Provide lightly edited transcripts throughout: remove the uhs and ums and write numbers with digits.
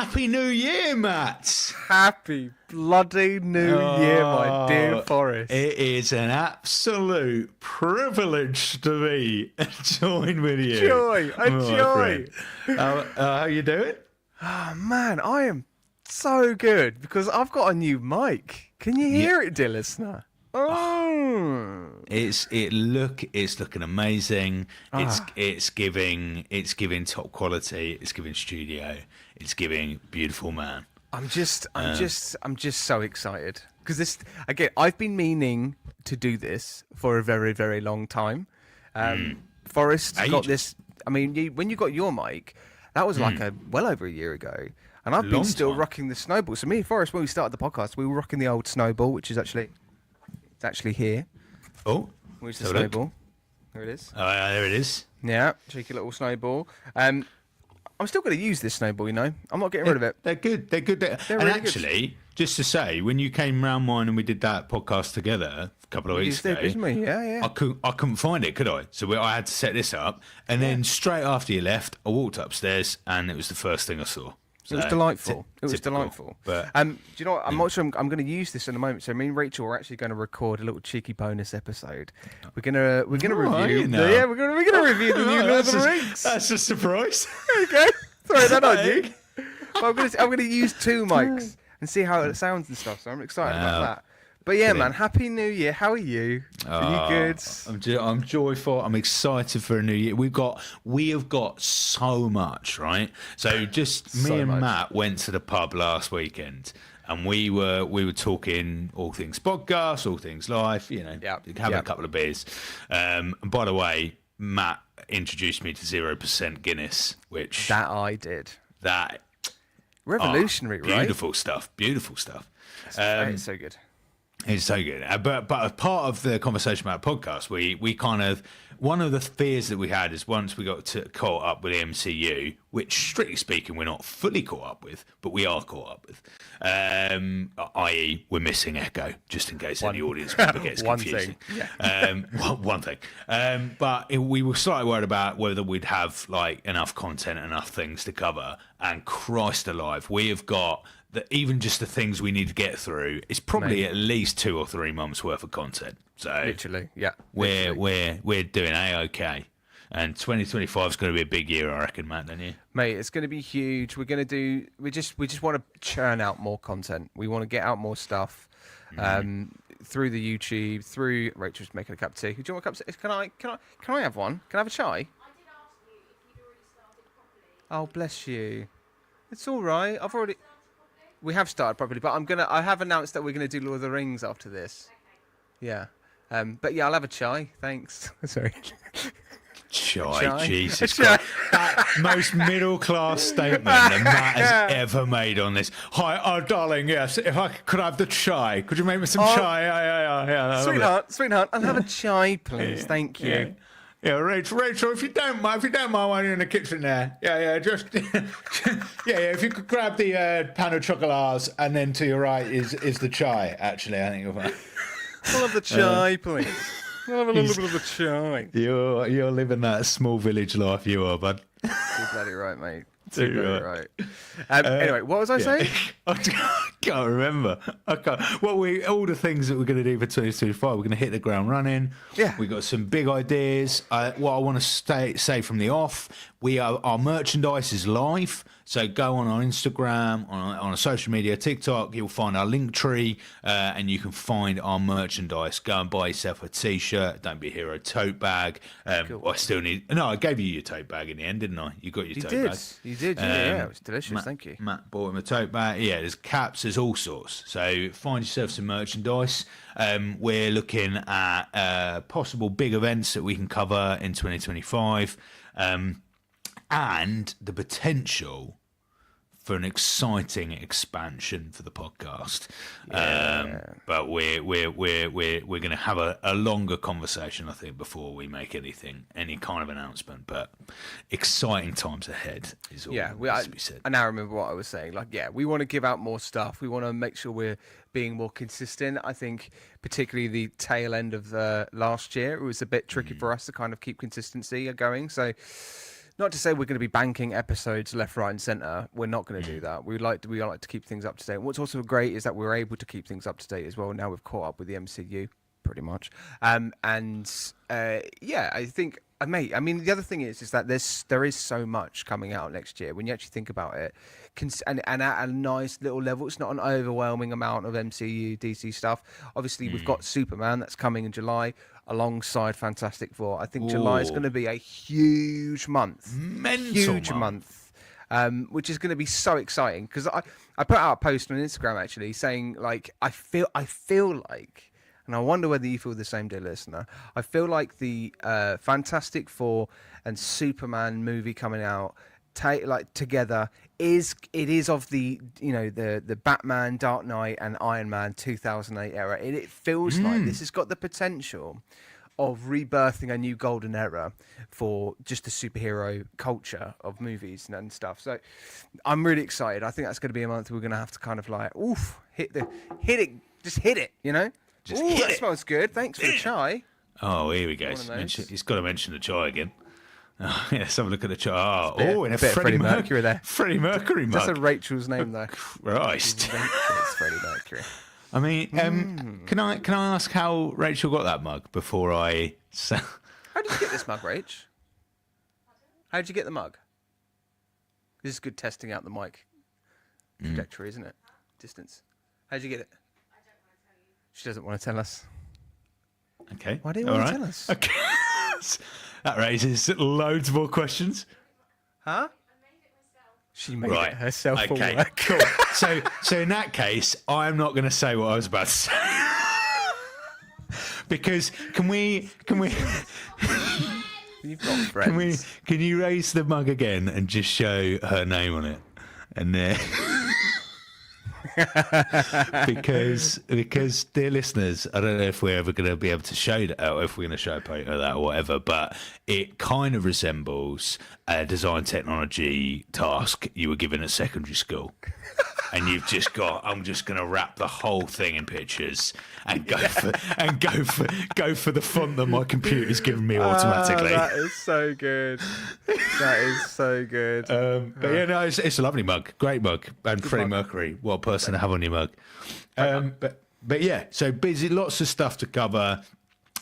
Happy New Year, Matt. Happy bloody New Year, my dear Forrest. It is an absolute privilege to be joined with you. A joy. How you doing? Oh, man, I am so good because I've got a new mic. Can you hear it, dear listener? Oh. It's looking amazing. It's giving top quality. It's giving studio. It's giving beautiful man. I'm just so excited because this again. I've been meaning to do this for a very, very long time. Forrest got this. I mean, when you got your mic, that was like well over a year ago, and I've been still rocking the Snowball. So me and Forrest, when we started the podcast, we were rocking the old Snowball, which is actually here. Oh, where's the Snowball? There it is. Oh, yeah, there it is. Yeah, cheeky little Snowball. I'm still going to use this Snowball, you know. I'm not getting rid of it. They're good. They're good. They're and really actually, good. just to say, when you came round mine and we did that podcast together a couple of weeks ago, yeah. I couldn't find it, could I? So I had to set this up, and then straight after you left, I walked upstairs, and it was the first thing I saw. So, it was delightful. Delightful. But do you know what? I'm not sure. I'm going to use this in a moment. So me and Rachel are actually going to record a little cheeky bonus episode. We're gonna review. Yeah, we're gonna review the new Lord of the Rings. That's a surprise. There you go. Sorry, that on you. But I'm gonna use two mics and see how it sounds and stuff. So I'm excited about that. But yeah, man, Happy New Year. How are you? Are you good? I'm joyful. I'm excited for a new year. We have got so much, right? So just me and Matt went to the pub last weekend, and we were talking all things podcast, all things life. You know, having a couple of beers. And by the way, Matt introduced me to 0% Guinness, which I did. That revolutionary, right? Beautiful stuff. It's so good. It's so good. But as part of the conversation about podcast, we kind of, one of the fears that we had is once we got caught up with the MCU, which strictly speaking we're not fully caught up with, but we are caught up with, i.e. we're missing Echo, just in case any audience member gets confusing. One thing. But we were slightly worried about whether we'd have like enough content, enough things to cover, and Christ alive, we have got even just the things we need to get through, it's probably at least 2 or 3 months worth of content. So literally, we're doing A-OK. And 2025 is going to be a big year, I reckon, Matt, don't you? Mate, it's going to be huge. We just want to churn out more content. We want to get out more stuff through the YouTube, through Rachel's making a cup of tea. Do you want a cup of tea? Can I have one? Can I have a chai? I did ask you if you'd already started properly. Oh, bless you. It's all right. We have started properly, but I have announced that we're gonna do Lord of the Rings after this. Okay. Yeah. But yeah, I'll have a chai. Thanks. Sorry. Chai. Jesus Christ. That most middle class statement that Matt has ever made on this. Hi, darling, yes, if I could have the chai. Could you make me some chai? Yeah. Sweetheart, I'll have a chai, please. Thank you. Yeah, Rachel, if you don't mind while you're in the kitchen there. Just if you could grab the pan of chocolats, and then to your right is the chai, actually, I think you'll find. I'll have the chai, please. I'll have a little bit of the chai. You're living that small village life, you are, bud. You're bloody right, mate. Right. Anyway, what was I saying? I can't remember. All the things that we're going to do for 2025, we're going to hit the ground running. Yeah. We've got some big ideas. What I want to say from the off, our merchandise is live. So go on our Instagram, on our social media, TikTok, you'll find our link tree, and you can find our merchandise. Go and buy yourself a T-shirt, Don't Be a Hero tote bag. Cool. I gave you your tote bag in the end, didn't I? You got your tote bag. You did, yeah. It was delicious, thank you. Matt bought him a tote bag. Yeah, there's caps, there's all sorts. So find yourself some merchandise. We're looking at possible big events that we can cover in 2025, and the potential for an exciting expansion for the podcast. But we're going to have a longer conversation, I think, before we make any kind of announcement. But exciting times ahead is all that needs to be said. I now remember what I was saying. We want to give out more stuff. We want to make sure we're being more consistent. I think particularly the tail end of the last year, it was a bit tricky for us to kind of keep consistency going. So not to say we're going to be banking episodes left, right, and centre. We're not going to do that. We like to keep things up to date. What's also great is that we're able to keep things up to date as well. Now we've caught up with the MCU pretty much, yeah, I think, mate. I mean, the other thing is that there is so much coming out next year when you actually think about it, and at a nice little level. It's not an overwhelming amount of MCU DC stuff. Obviously, we've got Superman that's coming in July alongside Fantastic Four. I think July is going to be a huge month, huge month. Which is going to be so exciting because I put out a post on Instagram actually saying like I feel like. And I wonder whether you feel the same, dear listener. I feel like the Fantastic Four and Superman movie coming out together is of the the Batman, Dark Knight, and Iron Man 2008 era. It feels like this has got the potential of rebirthing a new golden era for just the superhero culture of movies and stuff. So I'm really excited. I think that's going to be a month we're going to have to kind of like, hit it, just hit it, you know. Just Ooh, hit that it. Smells good. Thanks for the chai. Oh, here we go. One of those. He's got to mention the chai again. Oh, yeah, let's have a look at the chai. Bit Oh, and a of Freddie Mercury there. Freddie Mercury mug. That's a Rachel's name though. Christ. It's Freddie Mercury. I mean, can I ask how Rachel got that mug before I? How did you get this mug, Rach? How did you get the mug? This is good testing out the mic trajectory, isn't it? Distance. How did you get it? She doesn't want to tell us. Okay. Why do you want to tell us? Okay. That raises loads more questions. Huh? She made Right. it herself for Okay. work. Cool. So in that case, I'm not going to say what I was about to say. Because can we You've got friends. can you raise the mug again and just show her name on it? And because dear listeners, I don't know if we're ever going to be able to show that, or if we're going to show a photo of that or whatever, but it kind of resembles a design technology task you were given at secondary school. And you've just got, I'm just going to wrap the whole thing in pictures and go for the font that my computer's given me automatically. That is so good. That is so good. But yeah, no, it's a lovely mug, great mug, and Freddie Mercury. What a person to have on your mug. But yeah, so busy, lots of stuff to cover.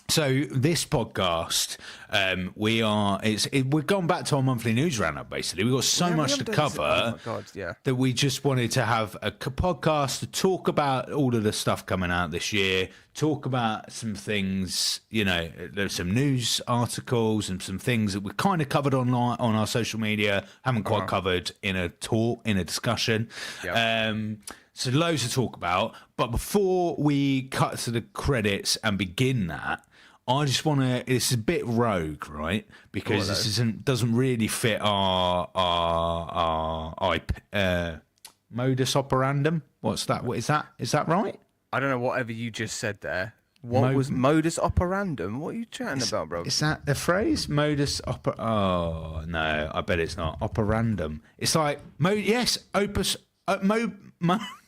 So this podcast, we've gone back to our monthly news roundup. Basically, we've got so much to cover. Oh my God, yeah. That we just wanted to have a podcast to talk about all of the stuff coming out this year, talk about some things, there's some news articles and some things that we kind of covered online on our social media, haven't quite covered in a discussion. Yep. So loads to talk about. But before we cut to the credits and begin that, I just want to. It's a bit rogue, right? Because this doesn't really fit our modus operandum. What's that? What is that? Is that right? I don't know whatever you just said there. What was modus operandum? What are you chatting about, bro? Is that the phrase? Modus oper? Oh no, I bet it's not operandum. It's like opus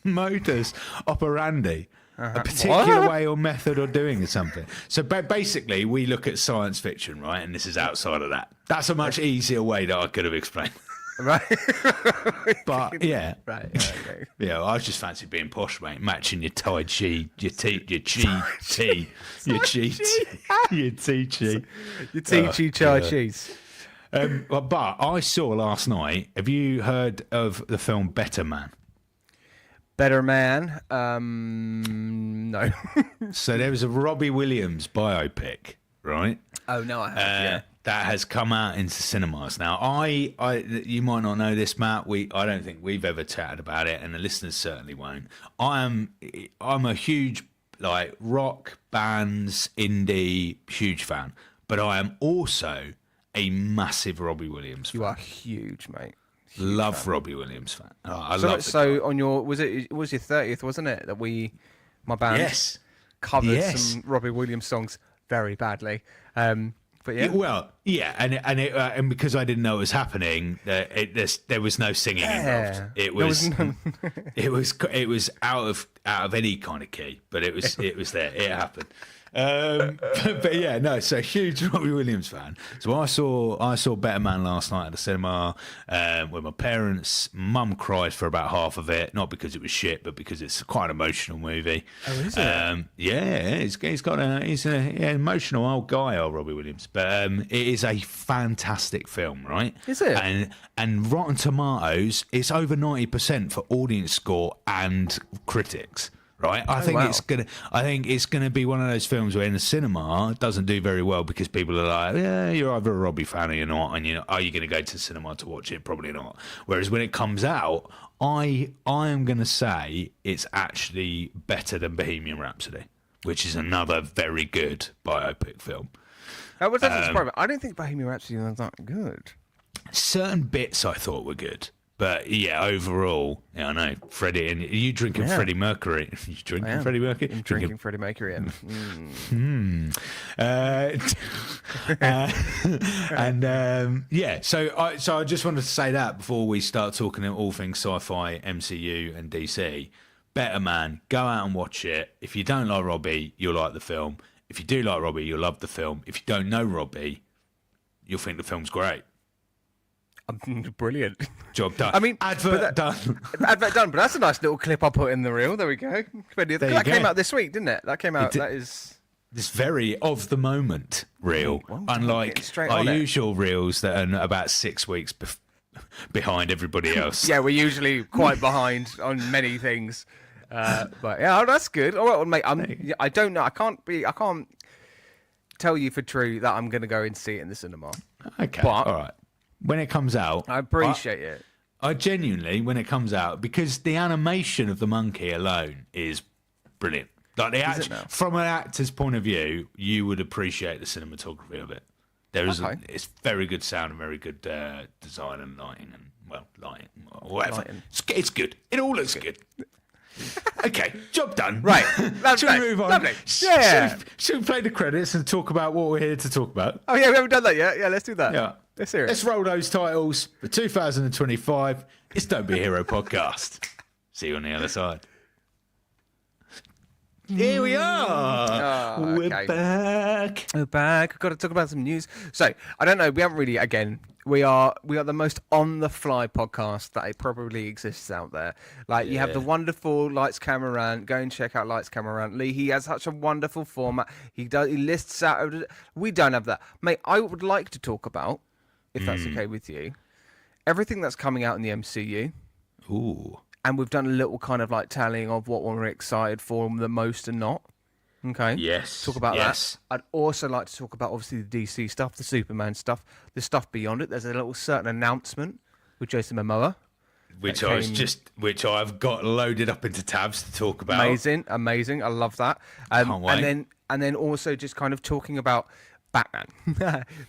modus operandi. A particular way or method of doing something. So basically, we look at science fiction, right? And this is outside of that. That's a much easier way that I could have explained. Right. But yeah. Right. Okay. Yeah, I just fancy being posh, mate. Matching your tie chi, your tea, your chi, cheese. But I saw last night. Have you heard of the film Better Man? Better Man? No. So there was a Robbie Williams biopic, right? Oh no, I haven't. That has come out into cinemas. Now, you might not know this, Matt. I don't think we've ever chatted about it, and the listeners certainly won't. I'm a huge rock bands, indie, huge fan, but I am also a massive Robbie Williams fan. You are huge, mate. Love Robbie Williams fan. I love the guy. So on your was your 30th, wasn't it, that my band covered some Robbie Williams songs very badly. But yeah. Well, yeah, and because I didn't know it was happening, there was no singing involved. It was it was out of any kind of key, but it was there. It happened. But yeah, no. So huge Robbie Williams fan. So I saw Better Man last night at the cinema with my parents. Mum cried for about half of it, not because it was shit, but because it's quite an emotional movie. Oh, is it? Yeah, he's an emotional old guy, old Robbie Williams. But it is a fantastic film, right? Is it? And Rotten Tomatoes, it's over 90% for audience score and critics. Right, I think it's gonna be one of those films where in the cinema it doesn't do very well because people are like, yeah, you're either a Robbie fan or you're not, and are you gonna go to the cinema to watch it? Probably not. Whereas when it comes out, I am gonna say it's actually better than Bohemian Rhapsody, which is another very good biopic film. That was actually surprising. I don't think Bohemian Rhapsody was that good. Certain bits I thought were good. But yeah, overall, yeah, I know Freddie. And are you drinking Freddie Mercury? Are you drinking Freddie Mercury? I'm drinking Freddie Mercury. Yeah. So I just wanted to say that before we start talking all things sci-fi, MCU, and DC. Better Man, go out and watch it. If you don't like Robbie, you'll like the film. If you do like Robbie, you'll love the film. If you don't know Robbie, you'll think the film's great. Brilliant. Job done. I mean, advert done. Advert done, but that's a nice little clip I put in the reel. There we go. That came out this week, didn't it? That came out. That is this very of the moment reel, unlike our usual reels that are about 6 weeks behind everybody else. Yeah, we're usually quite behind on many things. But yeah, that's good. All right, well, mate. I don't know. I can't tell you for true that I'm going to go and see it in the cinema. Okay. But, all right. When it comes out, I appreciate it. I genuinely, when it comes out, because the animation of the monkey alone is brilliant. Like from an actor's point of view, you would appreciate the cinematography of it. It's very good sound and very good design and lighting whatever. Lighting. It's good. It all looks good. Okay, job done. Right. Should we move on? Lovely. Yeah. Should we play the credits and talk about what we're here to talk about? Oh yeah, we haven't done that yet. Yeah, let's do that. Yeah. Let's roll those titles for 2025. It's Don't Be a Hero podcast. See you on the other side. Here we are. We're back. We're back. We've got to talk about some news. So, I don't know. We haven't really, again, we are the most on-the-fly podcast that it probably exists out there. Like, you have the wonderful Lights Camera Rant. Go and check out Lights Camera Rant. Lee, he has such a wonderful format. He lists out. We don't have that. Mate, I would like to talk about, if that's okay with you, everything that's coming out in the MCU. Ooh. And we've done a little kind of like tallying of what we're excited for the most and not. Okay. Yes. Talk about that. I'd also like to talk about obviously the DC stuff, the Superman stuff, the stuff beyond it. There's a little certain announcement with Jason Momoa. Which I've got loaded up into tabs to talk about. Amazing. I love that. Can't wait. And then also just kind of talking about Batman,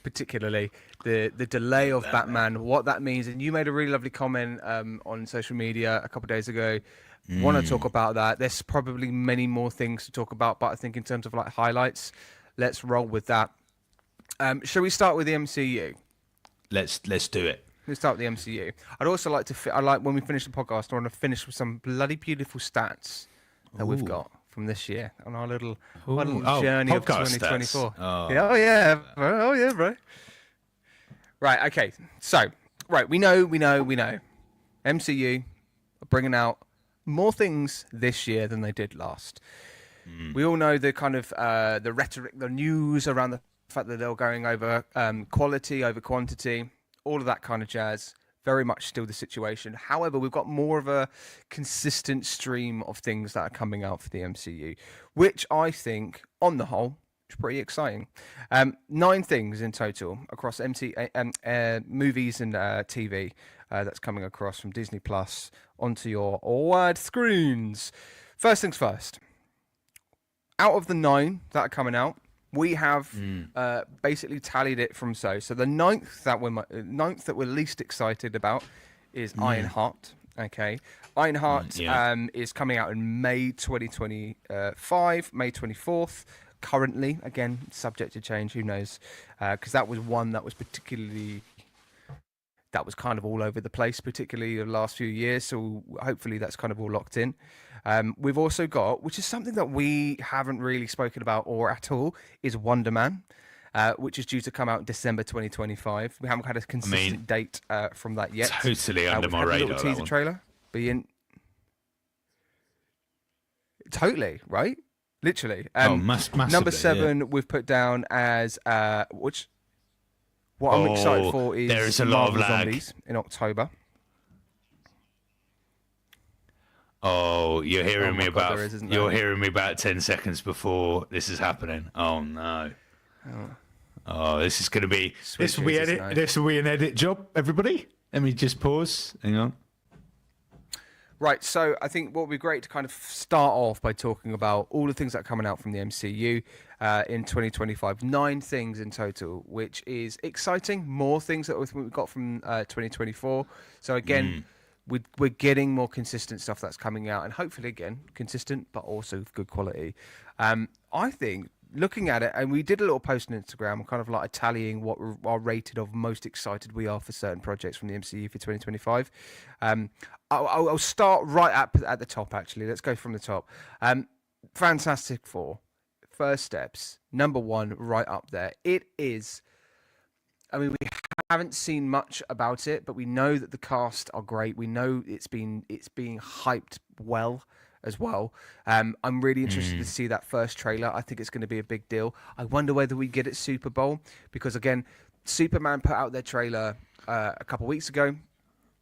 particularly the delay of Batman, what that means. And you made a really lovely comment on social media a couple of days ago. Want to talk about that? There's probably many more things to talk about, but I think in terms of like highlights, let's roll with that. Shall we start with the MCU? Let's do it. Let's start with the MCU. I'd also like to. I like when we finish the podcast. I want to finish with some bloody beautiful stats that we've got from this year on our little journey of 2024. Oh yeah, bro. Right, okay. So, we know. MCU are bringing out more things this year than they did last. We all know the kind of the rhetoric, the news around the fact that they're going over quality over quantity, all of that kind of jazz. Very much still the situation. However, we've got more of a consistent stream of things that are coming out for the MCU, which I think, on the whole, is pretty exciting. 9 things in total across movies and TV that's coming across from Disney Plus onto your wide screens. First things first. Out of the 9 that are coming out, we have basically tallied it from so the ninth that we're least excited about is Ironheart. Okay, Ironheart is coming out in May 2025, May 24th. Currently, again, subject to change. Who knows? Because that was one that was particularly that was kind of all over the place, particularly the last few years. So hopefully that's kind of all locked in. We've also got, which is something that we haven't really spoken about or at all, is Wonder Man, which is due to come out in December 2025. We haven't had a consistent date from that yet. Totally under my radar. A little teaser trailer. Totally, right? Literally. Massively, number 7 we've put down as what I'm excited for is there is a lot of lag. Zombies in October. Oh, you're hearing me about you're hearing me about 10 seconds before this is happening. Oh no. Oh, this is going to be this will be an edit job, everybody. Let me just pause. Hang on. Right, so I think what would be great to kind of start off by talking about all the things that are coming out from the MCU in 2025. 9 things in total, which is exciting. More things that we've got from 2024. So again, we're getting more consistent stuff that's coming out, and hopefully again consistent, but also of good quality. I think looking at it, and we did a little post on Instagram, kind of like tallying what our rated of most excited we are for certain projects from the MCU for 2025. I'll start right at the top, actually. Let's go from the top. Fantastic Four, First Steps, number 1, right up there. It is, I mean, we haven't seen much about it, but we know that the cast are great. We know it's being hyped well as well. I'm really interested to see that first trailer. I think it's going to be a big deal. I wonder whether we get it Super Bowl, because again, Superman put out their trailer a couple of weeks ago.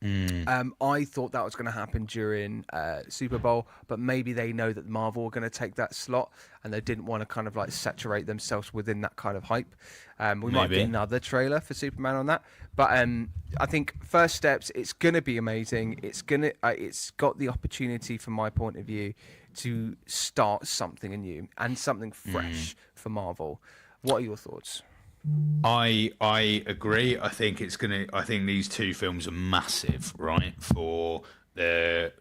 I thought that was going to happen during Super Bowl, but maybe they know that Marvel are going to take that slot, and they didn't want to kind of like saturate themselves within that kind of hype. We might get another trailer for Superman on that, but I think First Steps, it's going to be amazing. It's got the opportunity, from my point of view, to start something new and something fresh for Marvel. What are your thoughts? I agree. I think these 2 films are massive, right, for the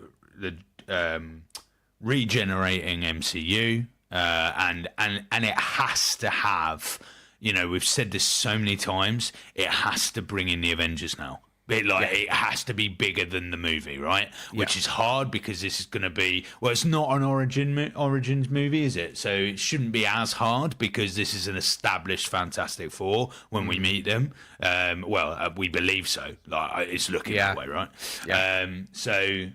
regenerating MCU, and it has to have, you know, we've said this so many times, it has to bring in the Avengers now. It has to be bigger than the movie, right? Which is hard, because this is going to be, well, it's not an origins movie, is it? So it shouldn't be as hard, because this is an established Fantastic Four when we meet them. We believe so. Like, it's looking that way, right? Yeah. So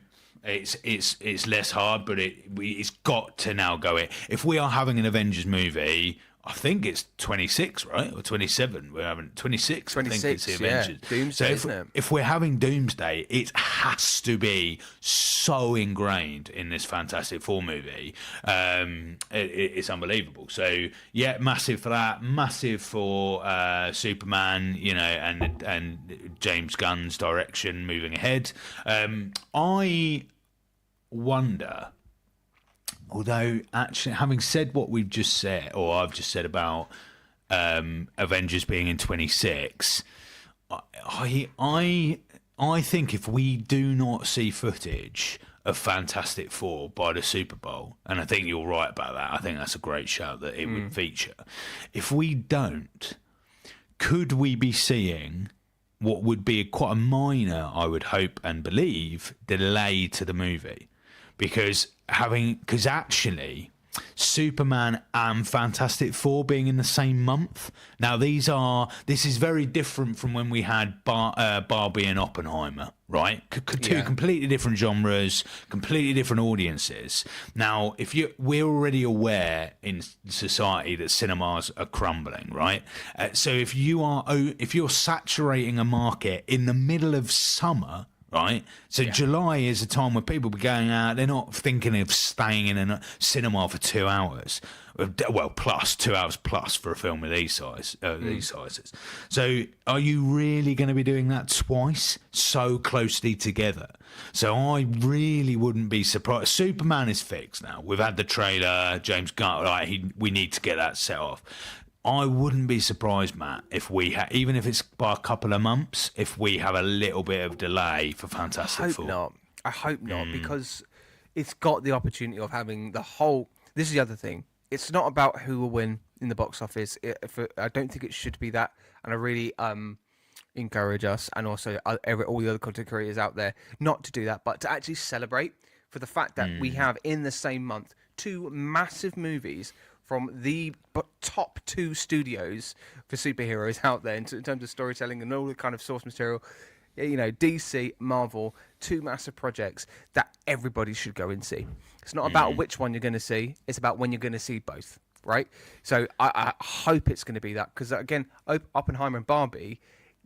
it's less hard, but it's got to now go in. If we are having an Avengers movie, I think it's 26, right? Or 27. We're having 26. 26, I think it's the Avengers. Doomsday, isn't it? If we're having Doomsday, it has to be so ingrained in this Fantastic Four movie. It's unbelievable. So, yeah, massive for that. Massive for Superman, you know, and James Gunn's direction moving ahead. I wonder... Although, actually, having said what we've just said, or I've just said about Avengers being in 26, I think if we do not see footage of Fantastic Four by the Super Bowl, and I think you're right about that, I think that's a great shout that it would feature. If we don't, could we be seeing what would be quite a minor, I would hope and believe, delay to the movie? Because actually, Superman and Fantastic Four being in the same month. Now, this is very different from when we had Barbie and Oppenheimer, right? Two completely different genres, completely different audiences. Now, we're already aware in society that cinemas are crumbling, right? So if you're saturating a market in the middle of summer, right? So July is a time where people be going out. They're not thinking of staying in a cinema for 2 hours. Well, plus 2 hours plus for a film of these sizes. So are you really going to be doing that twice so closely together? So I really wouldn't be surprised. Superman is fixed now. We've had the trailer. James Gunn, we need to get that set off. I wouldn't be surprised, Matt, if we even if it's by a couple of months, if we have a little bit of delay for Fantastic Four. I hope not, because it's got the opportunity of having the whole... This is the other thing. It's not about who will win in the box office. I don't think it should be that. And I really encourage us and also all the other content creators out there not to do that, but to actually celebrate for the fact that we have in the same month 2 massive movies from the top 2 studios for superheroes out there in terms of storytelling and all the kind of source material. You know, DC, Marvel, 2 massive projects that everybody should go and see. It's not about which one you're going to see. It's about when you're going to see both, right? So I hope it's going to be that, because, again, Oppenheimer and Barbie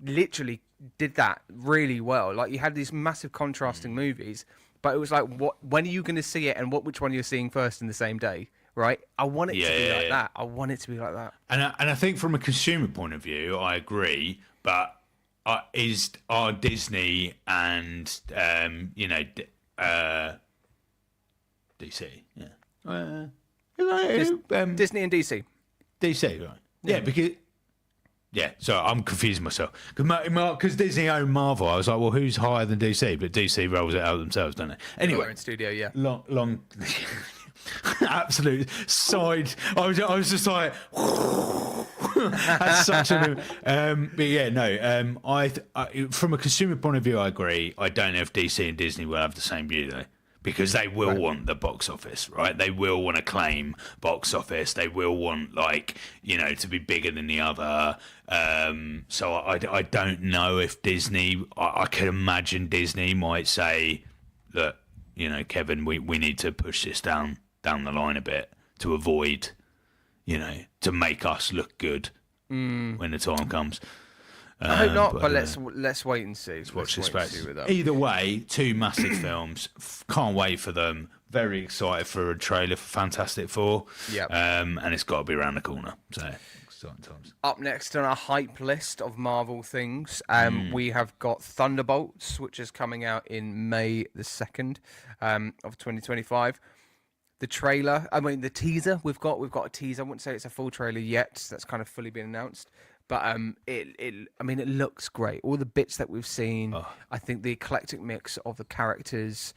literally did that really well. Like, you had these massive contrasting movies, but it was like, when are you going to see it, and which one you're seeing first in the same day, right? I want it to be like that. I want it to be like that. And I think from a consumer point of view, I agree, but are Disney and DC, Disney and DC. DC, right? Yeah, because so I'm confusing myself because Disney own Marvel. I was like, well, who's higher than DC? But DC rolls it out themselves, don't they? Anyway, in studio, yeah. Long. Absolute side. I was just like, that's such an. But yeah, no. I from a consumer point of view, I agree. I don't know if DC and Disney will have the same view though, because they will want the box office, right? They will want to claim box office. They will want to be bigger than the other. So I don't know if Disney. I could imagine Disney might say, look, Kevin, we need to push this down the line a bit to avoid, to make us look good when the time comes. I hope not, but let's wait and see. Let's watch this space. Either way, 2 massive films. Can't wait for them. Very excited for a trailer for Fantastic Four. Yeah. And it's got to be around the corner. So exciting times. Up next on our hype list of Marvel things, we have got Thunderbolts, which is coming out in May the 2nd of 2025. The trailer, the teaser we've got a teaser. I wouldn't say it's a full trailer yet. That's kind of fully been announced. But it looks great. All the bits that we've seen, I think the eclectic mix of the characters.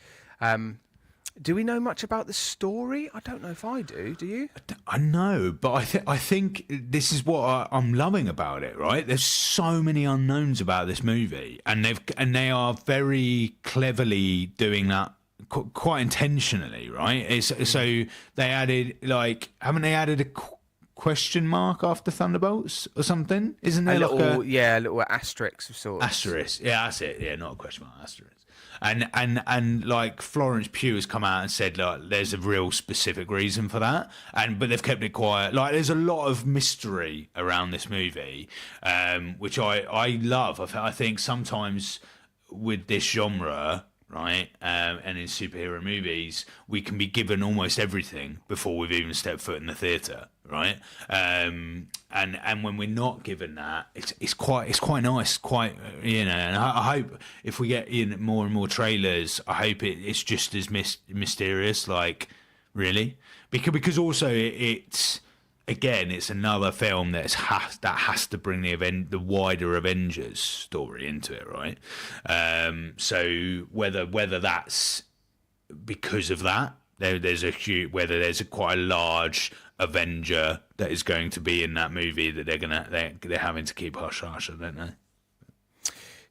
Do we know much about the story? I don't know if I do. Do you? I know, but I think this is what I'm loving about it. Right? There's so many unknowns about this movie, and they are very cleverly doing that. Quite intentionally, right? So they added haven't they added a question mark after Thunderbolts or something? Isn't there a little asterisk of sorts? Asterisk, yeah, that's it. Yeah, not a question mark, asterisk. And like Florence Pugh has come out and said there's a real specific reason for that, but they've kept it quiet. Like there's a lot of mystery around this movie, which I love. I think sometimes with this genre. Right, and in superhero movies, we can be given almost everything before we've even stepped foot in the theatre, right? And when we're not given that, it's quite nice, And I hope if we get in more and more trailers, I hope it's just as mysterious, really, because also it's. Again, it's another film that has to bring the wider Avengers story into it, right? So whether that's because of that, there's quite a large Avenger that is going to be in that movie that they're having to keep hush hush. I don't know.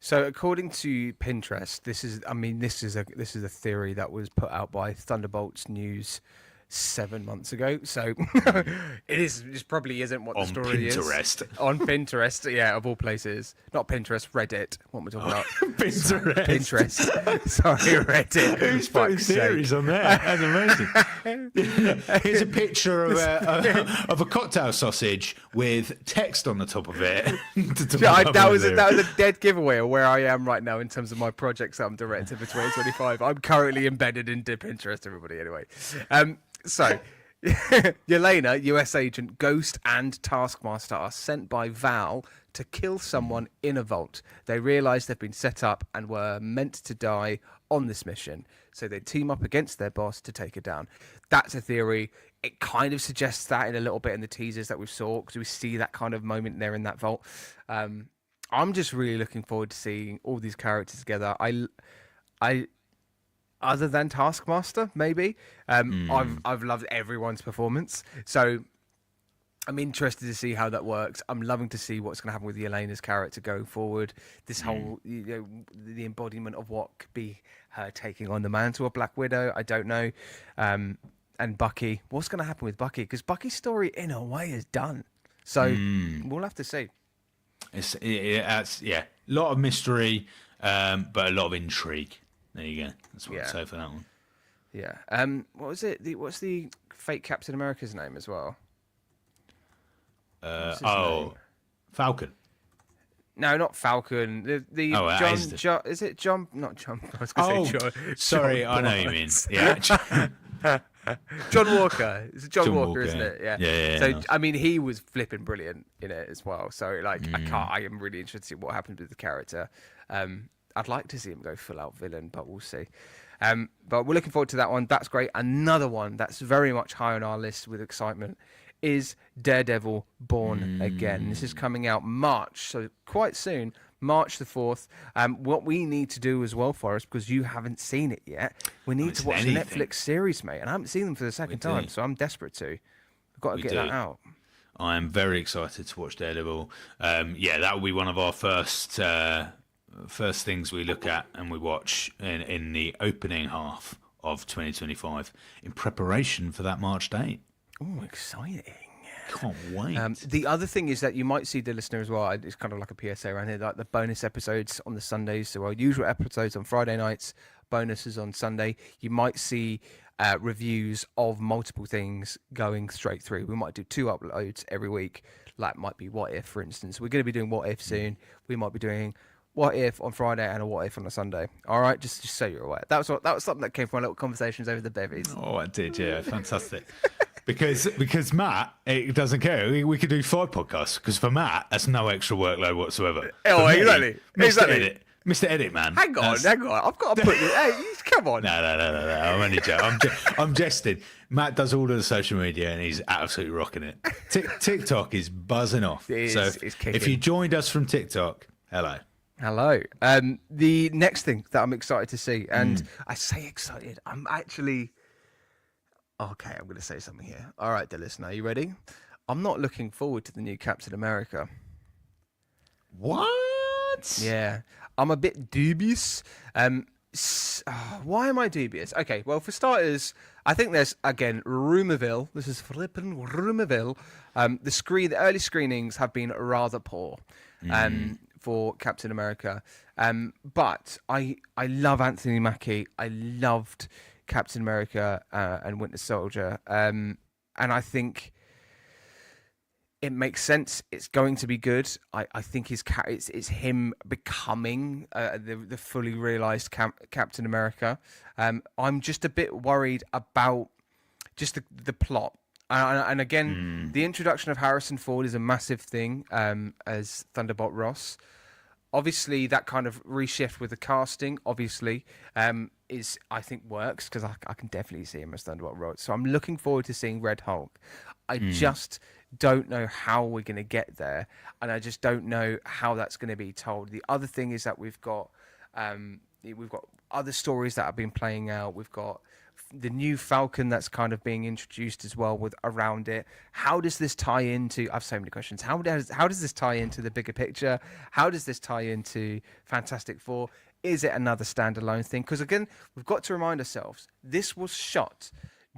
So according to Pinterest, this is a theory that was put out by Thunderbolts News 7 months ago, so this probably isn't what the story Pinterest. Is. On Pinterest, yeah, of all places. Not Pinterest, Reddit. What am I talking about? Pinterest. Sorry, Reddit. Who's putting theories on there? That's amazing. Here's a picture of a cocktail sausage with text on the top of it. That was a dead giveaway of where I am right now in terms of my projects that I'm directing for 2025. I'm currently embedded into Pinterest, everybody, anyway. So, Yelena, US agent, Ghost, and Taskmaster are sent by Val to kill someone in a vault. They realise they've been set up and were meant to die on this mission. So they team up against their boss to take her down. That's a theory. It kind of suggests that in a little bit in the teasers that we saw, because we see that kind of moment there in that vault. I'm just really looking forward to seeing all these characters together. I other than Taskmaster, maybe. I've loved everyone's performance. So I'm interested to see how that works. I'm loving to see what's going to happen with Yelena's character going forward. This whole, the embodiment of what could be her taking on the mantle of Black Widow. I don't know. And Bucky, what's going to happen with Bucky? Because Bucky's story, in a way, is done. So we'll have to see. It's a lot of mystery, but a lot of intrigue. There you go. That's what I'd say for that one. Yeah. What was it? What's the fake Captain America's name as well? Name? Falcon. No, not Falcon. The John. Is it John? Not John. I was going to say John. Sorry, John I know you mean. Yeah. John Walker. It's John Walker, isn't it? Yeah. So I mean, he was flipping brilliant in it as well. So like, I am really interested to see what happens with the character. I'd like to see him go full out villain, but we'll see. But we're looking forward to that one. That's great. Another one that's very much high on our list with excitement is Daredevil Born Again. This is coming out March, so quite soon, March the 4th. What we need to do as well, Forrest, because you haven't seen it yet, we need to watch the Netflix series, mate. And I haven't seen them for the second time, so I'm desperate to. We've got to get that out. I am very excited to watch Daredevil. That will be one of our first things we look at and we watch in the opening half of 2025 in preparation for that March date. Oh, exciting. Can't wait. The other thing is that you might see the listener as well. It's kind of like a PSA around here, like the bonus episodes on the Sundays. So our usual episodes on Friday nights, bonuses on Sunday. You might see reviews of multiple things going straight through. We might do 2 uploads every week. Like might be What If, for instance. We're going to be doing What If soon. We might be doing What If on Friday and a What If on a Sunday. All right, just so you're aware. That was something that came from our little conversations over the bevies. Oh, I did, yeah, fantastic. Because Matt, it doesn't care. We could do 5 podcasts because for Matt, that's no extra workload whatsoever. Oh, exactly. Mr. Edit, man. Hang on. I've got to put this. Hey, come on. No. I'm only joking. I'm jesting. Matt does all of the social media and he's absolutely rocking it. TikTok is buzzing off. It's kicking. If you joined us from TikTok, hello. The next thing that I'm excited to see, and I say excited, I'm actually... Okay, I'm going to say something here. All right, dear listener, are you ready? I'm not looking forward to the new Captain America. What? Yeah, I'm a bit dubious. Why am I dubious? Okay, well, for starters, I think there's, again, Rumourville. This is flippin' Rumourville. The early screenings have been rather poor for Captain America. But I love Anthony Mackie. I loved Captain America and Winter Soldier, and I think it makes sense. It's going to be good. I think it's him becoming the fully realized Captain America. I'm just a bit worried about just the plot. And again, the introduction of Harrison Ford is a massive thing as Thunderbolt Ross. Obviously, that kind of reshift with the casting, obviously, I think works because I can definitely see him as Thunderbolt Ross. So I'm looking forward to seeing Red Hulk. I just don't know how we're going to get there, and I just don't know how that's going to be told. The other thing is that we've got other stories that have been playing out. We've got the new Falcon that's kind of being introduced as well with around it. How does this tie into... I have so many questions. How does this tie into the bigger picture? How does this tie into Fantastic Four? Is it another standalone thing? Because again, we've got to remind ourselves, this was shot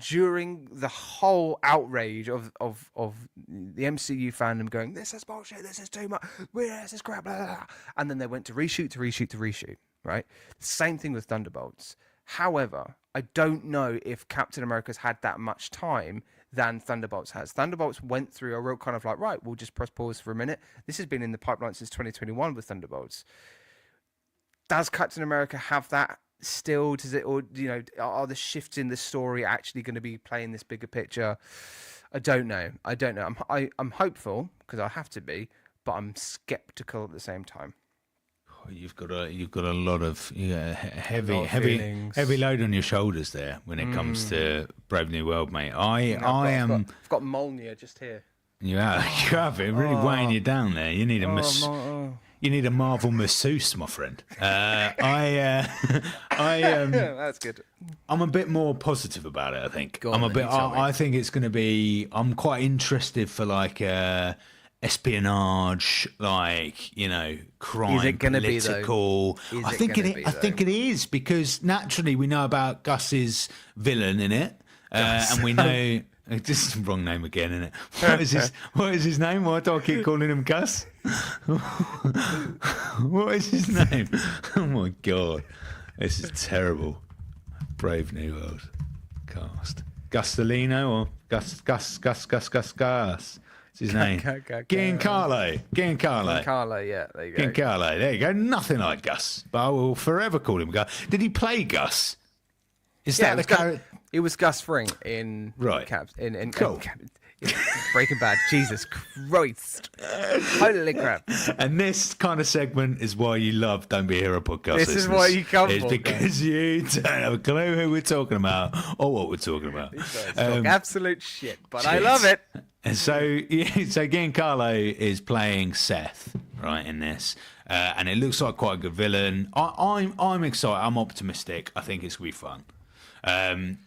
during the whole outrage of the MCU fandom going, this is bullshit, this is too much, this is crap, blah, blah, blah. And then they went to reshoot, right? Same thing with Thunderbolts. However, I don't know if Captain America's had that much time than Thunderbolts has. Thunderbolts went through a real kind of like, right, we'll just press pause for a minute. This has been in the pipeline since 2021 with Thunderbolts. Does Captain America have that still? Does it, or are the shifts in the story actually going to be playing this bigger picture? I don't know. I'm hopeful because I have to be, but I'm skeptical at the same time. You've got a lot of heavy load on your shoulders there when it comes to Brave New World, mate. I've got Molnia just here. You have it really weighing you down there. You need a You need a Marvel masseuse, my friend. That's good. I'm a bit more positive about it. I think Go on, I think it's going to be. I'm quite interested for like espionage, like crime, Is it gonna be, though? political. I think it is because naturally we know about Gus's villain in it, and we know. This is the wrong name again, isn't it? What is his name? Why do I keep calling him Gus? What is his name? Oh my god, this is terrible. Brave New World cast. Gustalino or Gus. What's his name? Giancarlo. Giancarlo, yeah, there you go. Giancarlo, there you go. Nothing like Gus, but I will forever call him Gus. Did he play Gus? Is that the character? It was Gus Fring in Right. Cool. Breaking Bad. Jesus Christ. Holy crap. And this kind of segment is why you love Don't Be a Hero podcast. This is why you come It's for, because you don't have a clue who we're talking about or what we're talking about. Talk absolute shit, but I love it. And so Giancarlo is playing Seth, right, in this. And it looks like quite a good villain. I'm excited. I'm optimistic. I think it's going to be fun.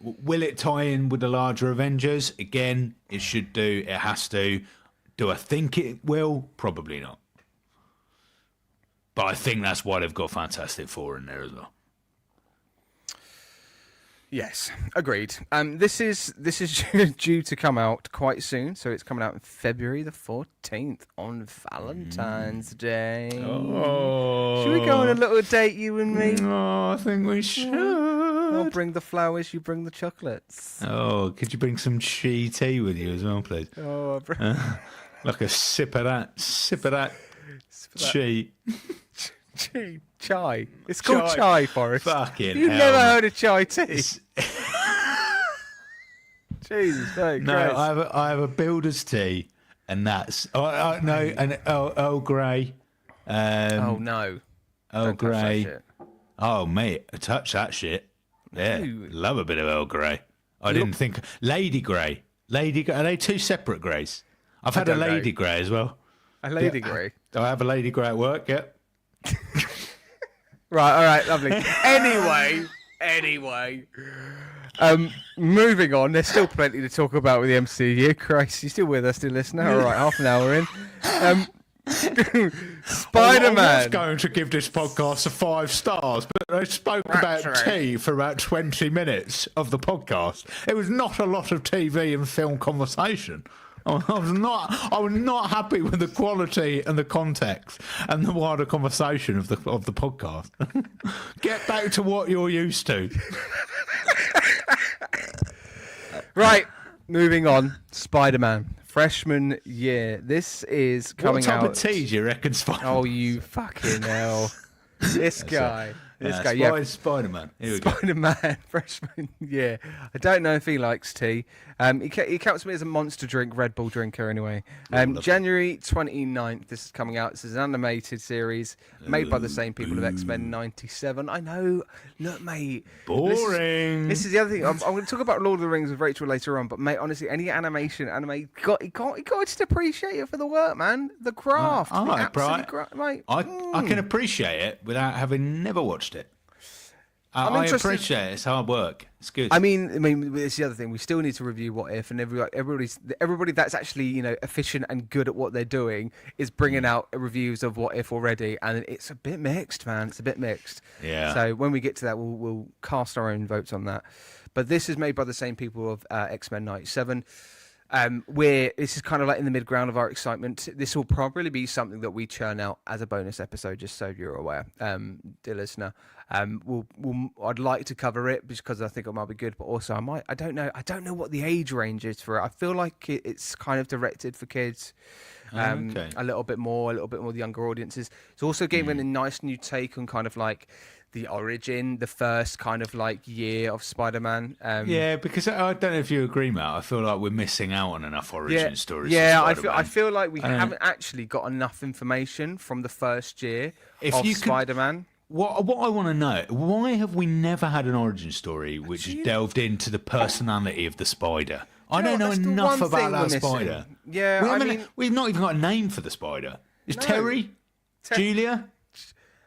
Will it tie in with the larger Avengers? Again, it should do. It has to. Do I think it will? Probably not. But I think that's why they've got Fantastic Four in there as well. Yes, agreed. This is due to come out quite soon, so it's coming out on February the 14th on Valentine's Day. Oh, Should we go on a little date, you and me? Oh, I think we should. I'll bring the flowers, you bring the chocolates. Oh, could you bring some chi tea with you as well, please? Oh, Like a sip of that chi. Chai. It's called chai, Forrest. Fucking You've hell, never man. heard of chai tea? Jesus, no, No, I have a builder's tea, and that's an Earl Grey. oh no, Earl Don't touch that Grey. shit. Oh mate, I touch that shit. Yeah, No. love a bit of Earl Grey. I didn't think Lady Grey. Are they two separate Greys? I've had a don't know. Lady Grey as well. A lady grey. Do I have a Lady Grey at work? Yep. Right, all right, lovely. Anyway. Moving on. There's still plenty to talk about with the MCU. Christ, you still with us, dear listener? All right, half an hour in. I Spider-Man. was going to give this podcast 5 stars, but I spoke about tea for about 20 minutes of the podcast. It was not a lot of TV and film conversation. I was not happy with the quality and the context and the wider conversation of the podcast. Get back to what you're used to. Right, moving on. Spider-Man. Freshman year. This is coming What type out. of tea do you reckon, Spider-Man? Oh, you fucking hell. This guy. Spider-Man. Here we go. Spider-Man, freshman year. I don't know if he likes tea. He counts me as a monster drink, Red Bull drinker anyway. January 29th, this is coming out. This is an animated series made by the same people of X-Men 97. I know. Look, mate. Boring. This is the other thing. I'm going to talk about Lord of the Rings with Rachel later on, but mate, honestly, any anime, you got to just appreciate it for the work, man. The craft. All the right, absolute Brian. mate. I can appreciate it without having never watched it. I appreciate it. It's hard work. It's good. I mean, it's the other thing. We still need to review What If, and everybody that's actually efficient and good at what they're doing is bringing out reviews of What If already, and it's a bit mixed, man. It's a bit mixed. Yeah. So when we get to that, we'll cast our own votes on that. But this is made by the same people of X-Men 97. Where this is kind of like in the mid-ground of our excitement. This will probably be something that we churn out as a bonus episode, just so you're aware, dear listener. I'd like to cover it because I think it might be good, but also I don't know what the age range is for it. I feel like it's kind of directed for kids, Okay. a little bit more the younger audiences. It's also giving a nice new take on kind of like the origin, the first kind of like year of Spider-Man. Yeah, because I don't know if you agree, Matt. I feel like we're missing out on enough origin stories. Yeah, for I Spider-Man. feel like we haven't actually got enough information from the first year of Spider-Man. What I want to know, why have we never had an origin story which has delved into the personality of the spider? I don't know enough about that spider. Yeah, We've not even got a name for the spider. Is Terry? Julia?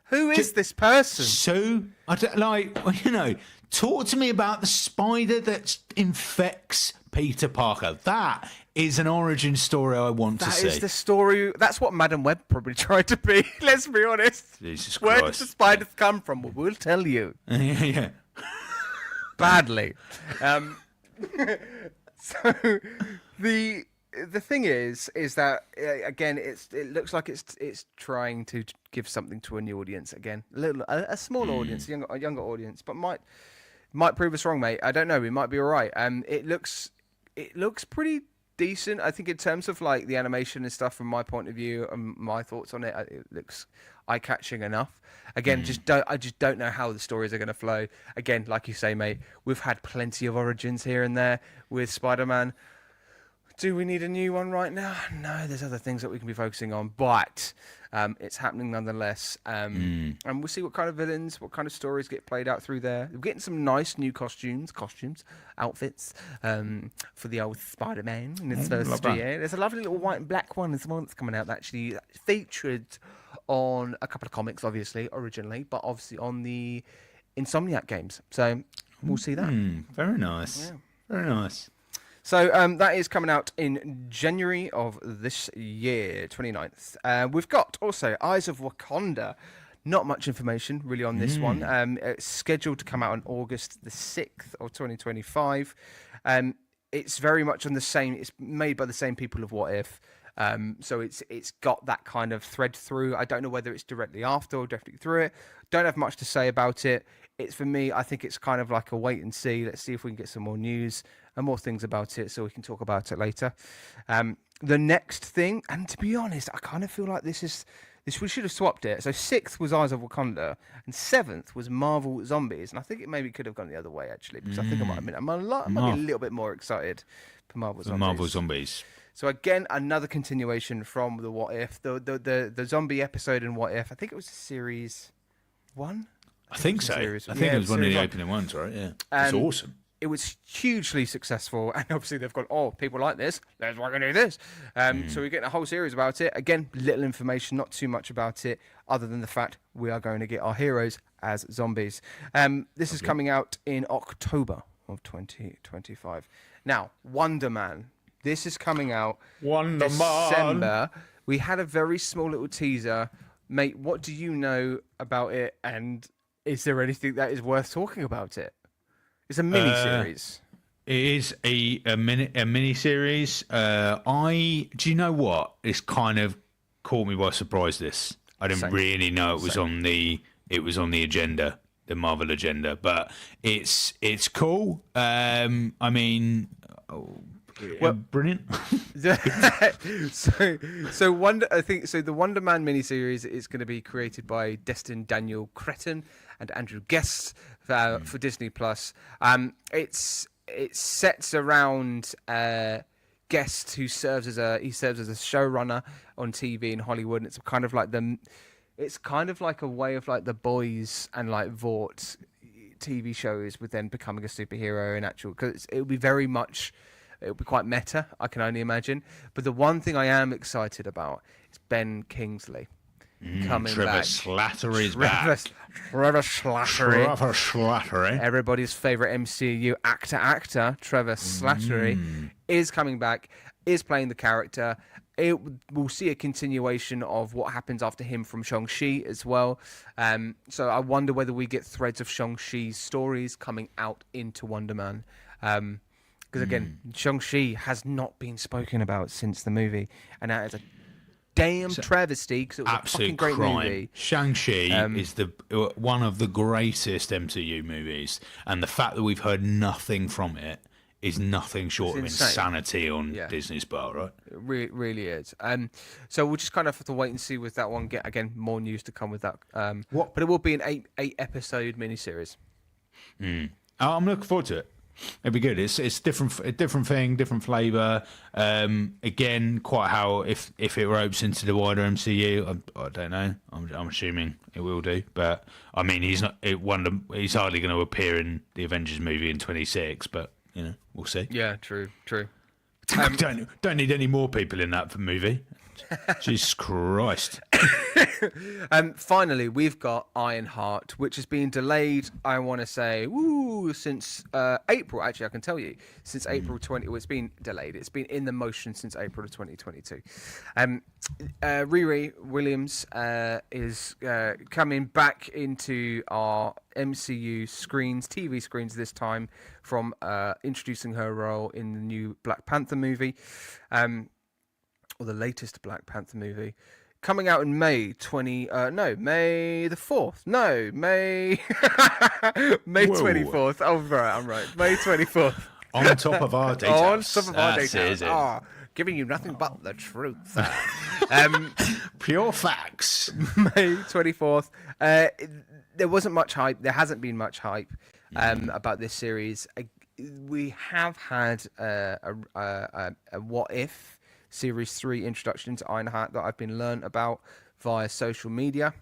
Who is this person? So, I don't, talk to me about the spider that infects Peter Parker. That is an origin story I want to see. That is the story. That's what Madam Web probably tried to be. Let's be honest. Jesus Where Christ. did the spiders come from? Well, we'll tell you. Yeah. Badly. So the thing is that again, it looks like it's trying to give something to a new audience again, a small audience, a younger audience, but might prove us wrong, mate. I don't know. We might be all right. It looks pretty decent. I think in terms of like the animation and stuff, from my point of view and my thoughts on it, it looks eye-catching enough. Again, I just don't know how the stories are going to flow. Again, like you say, mate, we've had plenty of origins here and there with Spider-Man. Do we need a new one right now? No, there's other things that we can be focusing on, but it's happening nonetheless. And we'll see what kind of villains, what kind of stories get played out through there. We're getting some nice new costumes, outfits for the old Spider-Man in its first year. There's a lovely little white and black one as well that's coming out, actually featured on a couple of comics, obviously, originally, but obviously on the Insomniac games. So we'll see that. Very nice. Yeah. Very nice. So that is coming out in January of this year, 29th. We've got also Eyes of Wakanda. Not much information really on this one. It's scheduled to come out on August the 6th of 2025. It's very much on the same. It's made by the same people of What If. So it's got that kind of thread through. I don't know whether it's directly after or definitely through it. Don't have much to say about it. It's for me, I think it's kind of like a wait and see. Let's see if we can get some more news and more things about it so we can talk about it later. The next thing, and to be honest, I kind of feel like this we should have swapped it. So 6th was Eyes of Wakanda and 7th was Marvel Zombies. And I think it maybe could have gone the other way, actually, because I think I might be a little bit more excited for Marvel Zombies. So again, another continuation from the What If, the zombie episode in What If. I think it was series 1. I think so. I think it was one of the opening ones, right? Yeah, it's awesome. It was hugely successful, and obviously they've gone, people like this, let's fucking do this. So we're getting a whole series about it. Again, little information, not too much about it, other than the fact we are going to get our heroes as zombies. This is coming out in October of 2025. Now, Wonder Man. This is coming out December. We had a very small little teaser. Mate, what do you know about it, and is there anything that is worth talking about it? It's a mini-series. It is a mini-series. Do you know what? It's kind of caught me by surprise, this. I didn't really know it was on the agenda, the Marvel agenda, but it's cool. I mean, brilliant. so the Wonder Man miniseries is going to be created by Destin Daniel Cretton and Andrew Guest for Disney Plus. It sets around Guest, who serves as a showrunner on TV in Hollywood. And it's kind of like a way of like The Boys and like Vought TV shows, with then becoming a superhero in actual, because it would be quite meta, I can only imagine. But the one thing I am excited about is Ben Kingsley coming back. Slattery's back. Trevor Slattery. Slattery. Everybody's favourite MCU actor, Trevor Slattery, is coming back, is playing the character. We'll see a continuation of what happens after him from Shang-Chi as well. So I wonder whether we get threads of Shang-Chi's stories coming out into Wonder Man. Because again, Shang-Chi has not been spoken about since the movie, and that is a damn travesty, because it was a fucking great movie. Shang-Chi is one of the greatest MCU movies, and the fact that we've heard nothing from it is nothing short of insanity on Disney's part, right? It really is. So we'll just kind of have to wait and see with that one. Get again more news to come with that. But it will be an eight episode miniseries. I'm looking forward to it. It'd be good. It's a different thing, different flavour. Again, quite how if it ropes into the wider MCU, I don't know. I'm assuming it will do, but I mean, he's hardly going to appear in the Avengers movie in 26, but we'll see. Yeah, true. Don't need any more people in that movie. Jesus Christ. Finally, we've got Ironheart, which has been delayed, I want to say, since April. Actually, I can tell you, since April 20. Well, it's been delayed. It's been in the motion since April of 2022. Riri Williams is coming back into our MCU screens, TV screens this time, from introducing her role in the new Black Panther movie, or the latest Black Panther movie. Coming out in May the 4th. No, May May 24th. Oh, right, I'm right. May 24th. On top of our data. On top of our data. Giving you nothing but the truth. Pure facts. May 24th. There wasn't much hype. There hasn't been much hype about this series. We have had a What If Series 3 introduction to Ironheart that I've been learnt about via social media.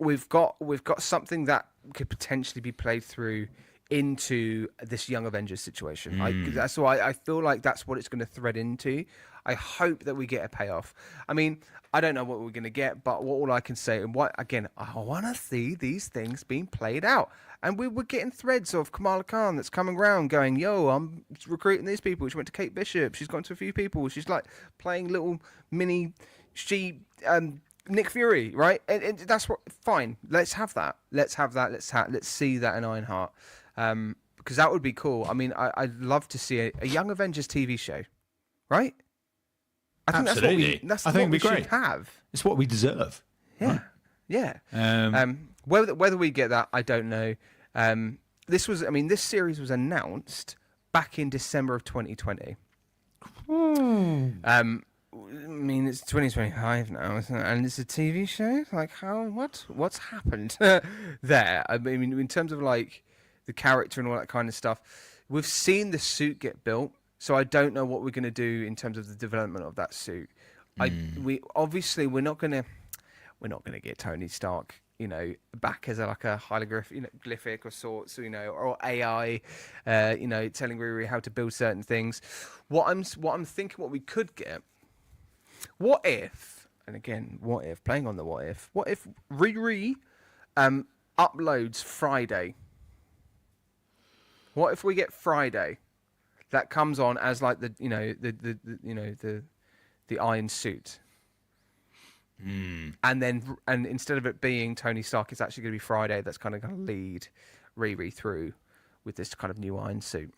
We've got something that could potentially be played through into this Young Avengers situation. That's why I feel like that's what it's going to thread into. I hope that we get a payoff. I mean, I don't know what we're going to get, but all I can say, and I want to see these things being played out. And we were getting threads of Kamala Khan that's coming around going, yo, I'm recruiting these people. She went to Kate Bishop. She's gone to a few people. She's like playing little mini, Nick Fury, right? And that's what, fine. Let's have that. Let's see that in Ironheart. Because that would be cool. I mean, I'd love to see a Young Avengers TV show, right? I think Absolutely. That's what we should have. It's what we deserve. Yeah, right? Yeah. Whether we get that, I don't know. This series was announced back in December of 2020. I mean, it's 2025 now, isn't it? And it's a TV show. Like, what's happened there? I mean, in terms of like the character and all that kind of stuff, we've seen the suit get built. So I don't know what we're going to do in terms of the development of that suit. We're not going to get Tony Stark, back as a hieroglyphic of sorts, or AI, telling Riri how to build certain things. What I'm thinking, what we could get. What if, and again, playing on the what if Riri uploads Friday? What if we get Friday? That comes on as like the iron suit, and instead of it being Tony Stark, it's actually going to be Friday. That's kind of going to lead Riri through with this kind of new iron suit.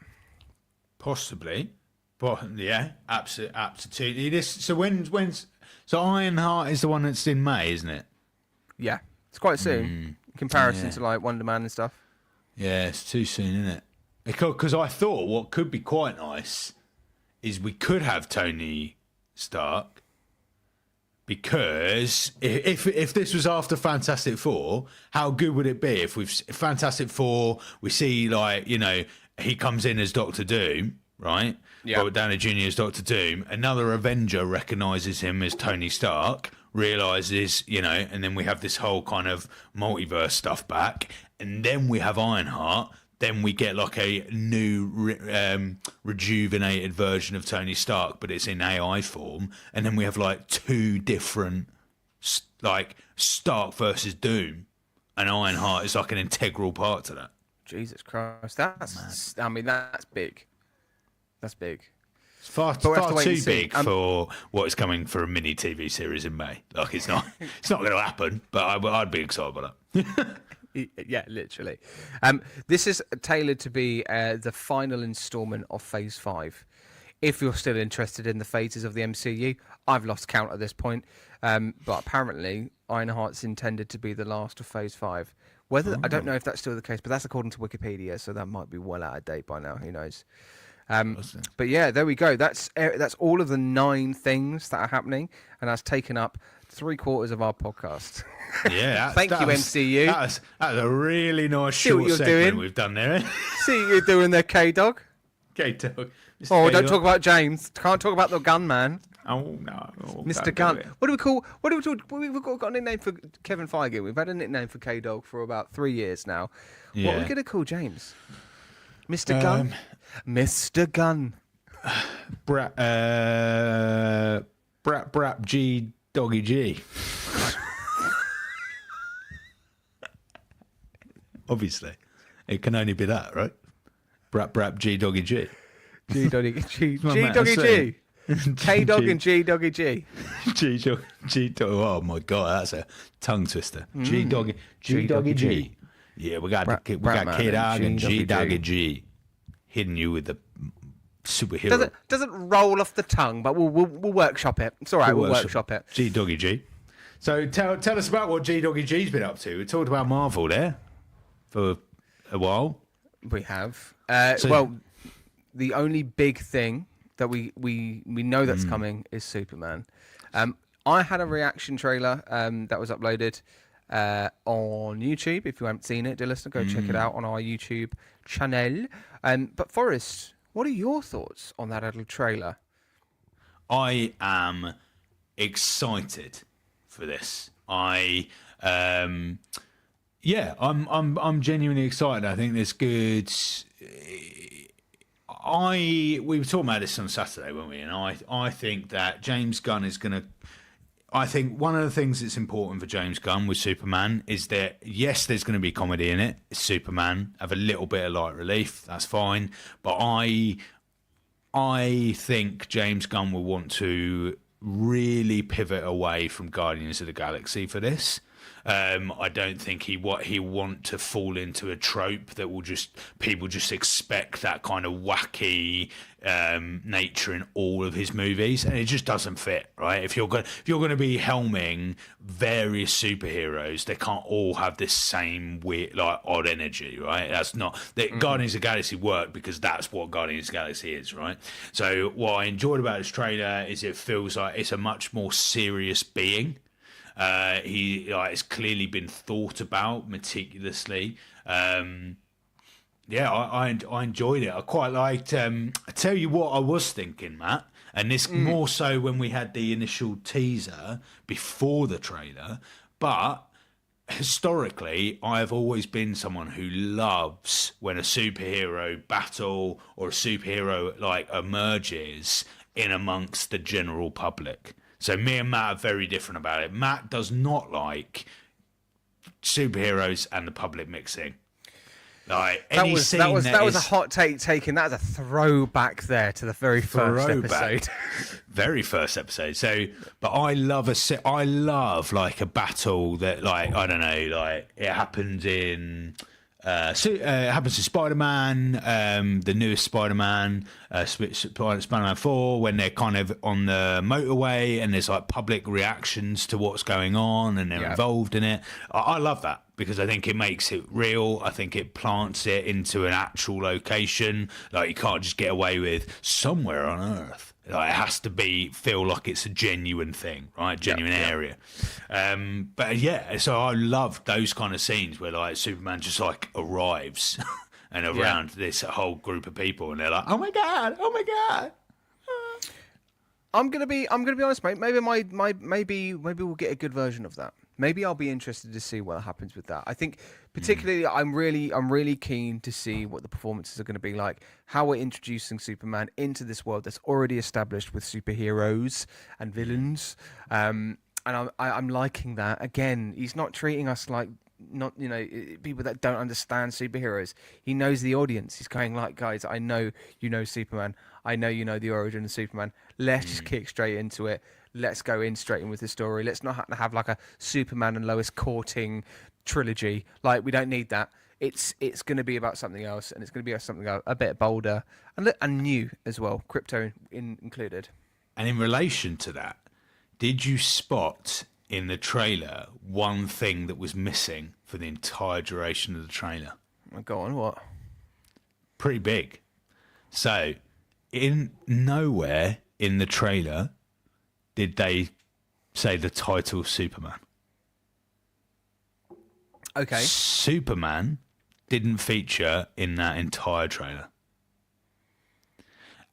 Possibly, but yeah, absolutely. So Ironheart is the one that's in May, isn't it? Yeah, it's quite soon in comparison to like Wonder Man and stuff. Yeah, it's too soon, isn't it? Because I thought what could be quite nice is we could have Tony Stark, because if this was after Fantastic Four, how good would it be if Fantastic Four, we see he comes in as Doctor Doom, right? Yeah. Robert Downey Jr. as Doctor Doom. Another Avenger recognises him as Tony Stark, realises, and then we have this whole kind of multiverse stuff back, and then we have Ironheart. Then we get like a new rejuvenated version of Tony Stark, but it's in AI form. And then we have like two different, like Stark versus Doom, and Ironheart is like an integral part to that. Jesus Christ, that's big. That's big. It's far too big for what is coming for a mini TV series in May. Like it's not going to happen, but I'd be excited about that. Yeah, literally. This is tailored to be the final installment of Phase 5. If you're still interested in the phases of the MCU, I've lost count at this point. But apparently, Ironheart's intended to be the last of Phase 5. I don't know if that's still the case, but that's according to Wikipedia, so that might be well out of date by now. Who knows? But yeah, there we go. That's all of the 9 things that are happening, and that's taken up 3/4 of our podcast. Yeah, thank you, MCU. That was a really nice short segment we've done there. See what you're doing there, K-Dog. K-Dog. Oh, don't talk about James. Can't talk about the Gunman. Oh no, Mr. Gunn. What do we call? We've got a nickname for Kevin Feige. We've had a nickname for K-Dog for about 3 years now. Yeah. What are we going to call James? Mr. Gunn. Mr. Gunn. Brap G Doggy G. Obviously. It can only be that, right? Brap, G Doggy G. G Doggy G. My G man, Doggy I G. say. K Dog and G Doggy G. G Dog. Oh my god, that's a tongue twister. G Doggy G. Yeah, we got K Dog and G Doggy G. Hitting you with the superhero. Doesn't roll off the tongue, but we'll workshop it. It's all right. We'll workshop it. G Doggy G. So tell us about what G Doggy G's been up to. We talked about Marvel there for a while. We have. Well, the only big thing that we know that's coming is Superman. I had a reaction trailer that was uploaded on YouTube. If you haven't seen it, dear listener, go check it out on our YouTube channel. But Forrest, what are your thoughts on that little trailer? I am excited for this. I'm genuinely excited. I think there's good. We were talking about this on Saturday, weren't we? And I think that James Gunn is going to. I think one of the things that's important for James Gunn with Superman is that, yes, there's going to be comedy in it. It's Superman. Have a little bit of light relief. That's fine. But I think James Gunn will want to really pivot away from Guardians of the Galaxy for this. I don't think he want to fall into a trope that will people just expect that kind of wacky nature in all of his movies, and it just doesn't fit, right? If you're going to be helming various superheroes, they can't all have this same weird, like, odd energy, right? That's not Guardians of the Galaxy worked because that's what Guardians of the Galaxy is, right? So what I enjoyed about this trailer is it feels like it's a much more serious being. It's clearly been thought about meticulously. I enjoyed it. I quite liked. I tell you what, I was thinking, Matt, and this more so when we had the initial teaser before the trailer. But historically, I have always been someone who loves when a superhero battle or a superhero like emerges in amongst the general public. So me and Matt are very different about it. Matt does not like superheroes and the public mixing. Like that was a hot take taken. That was a throwback there to the very first episode. Very first episode. So, but I love like a battle that, like, I don't know, like it happens in. It happens to Spider-Man, the newest Spider-Man, Spider-Man 4, when they're kind of on the motorway and there's like public reactions to what's going on and they're involved in it. I love that because I think it makes it real. I think it plants it into an actual location. Like, you can't just get away with somewhere on Earth. Like, it has to feel like it's a genuine thing, right? Genuine area. But yeah, so I love those kind of scenes where, like, Superman just like arrives and around this whole group of people, and they're like, "Oh my god! Oh my god!" I'm gonna be honest, mate. Maybe we'll get a good version of that. Maybe I'll be interested to see what happens with that. I think particularly I'm really keen to see what the performances are going to be like, how we're introducing Superman into this world that's already established with superheroes and villains. And I'm liking that. Again, he's not treating us like people that don't understand superheroes. He knows the audience. He's going like, guys, I know you know Superman. I know you know the origin of Superman. Let's just kick straight into it. Let's go straight in with the story. Let's not have like a Superman and Lois courting trilogy. Like, we don't need that. It's going to be about something else, and it's going to be about something a bit bolder and new as well, crypto included. And in relation to that, did you spot in the trailer one thing that was missing for the entire duration of the trailer? Go on, what? Pretty big. So, in nowhere in the trailer did they say the title Superman. Okay. Superman didn't feature in that entire trailer.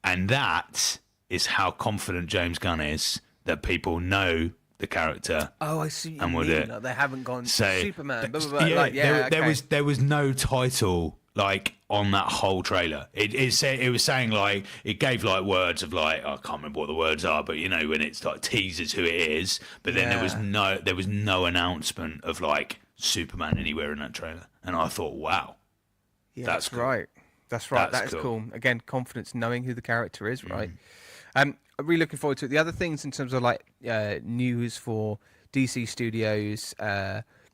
And that is how confident James Gunn is that people know the character. Oh, I see. And will do it. Like, they haven't gone Superman. Blah, blah, blah. Yeah, there was no title like on that whole trailer. It was saying, like, it gave like words of, like, I can't remember what the words are, but you know, when it's like teases who it is, but then there was no announcement of like Superman anywhere in that trailer. And I thought, wow, Yeah, that's cool. right. That's right. That's That's cool. cool. Again, confidence, knowing who the character is, right? I'm really looking forward to it. The other things in terms of like news for DC Studios,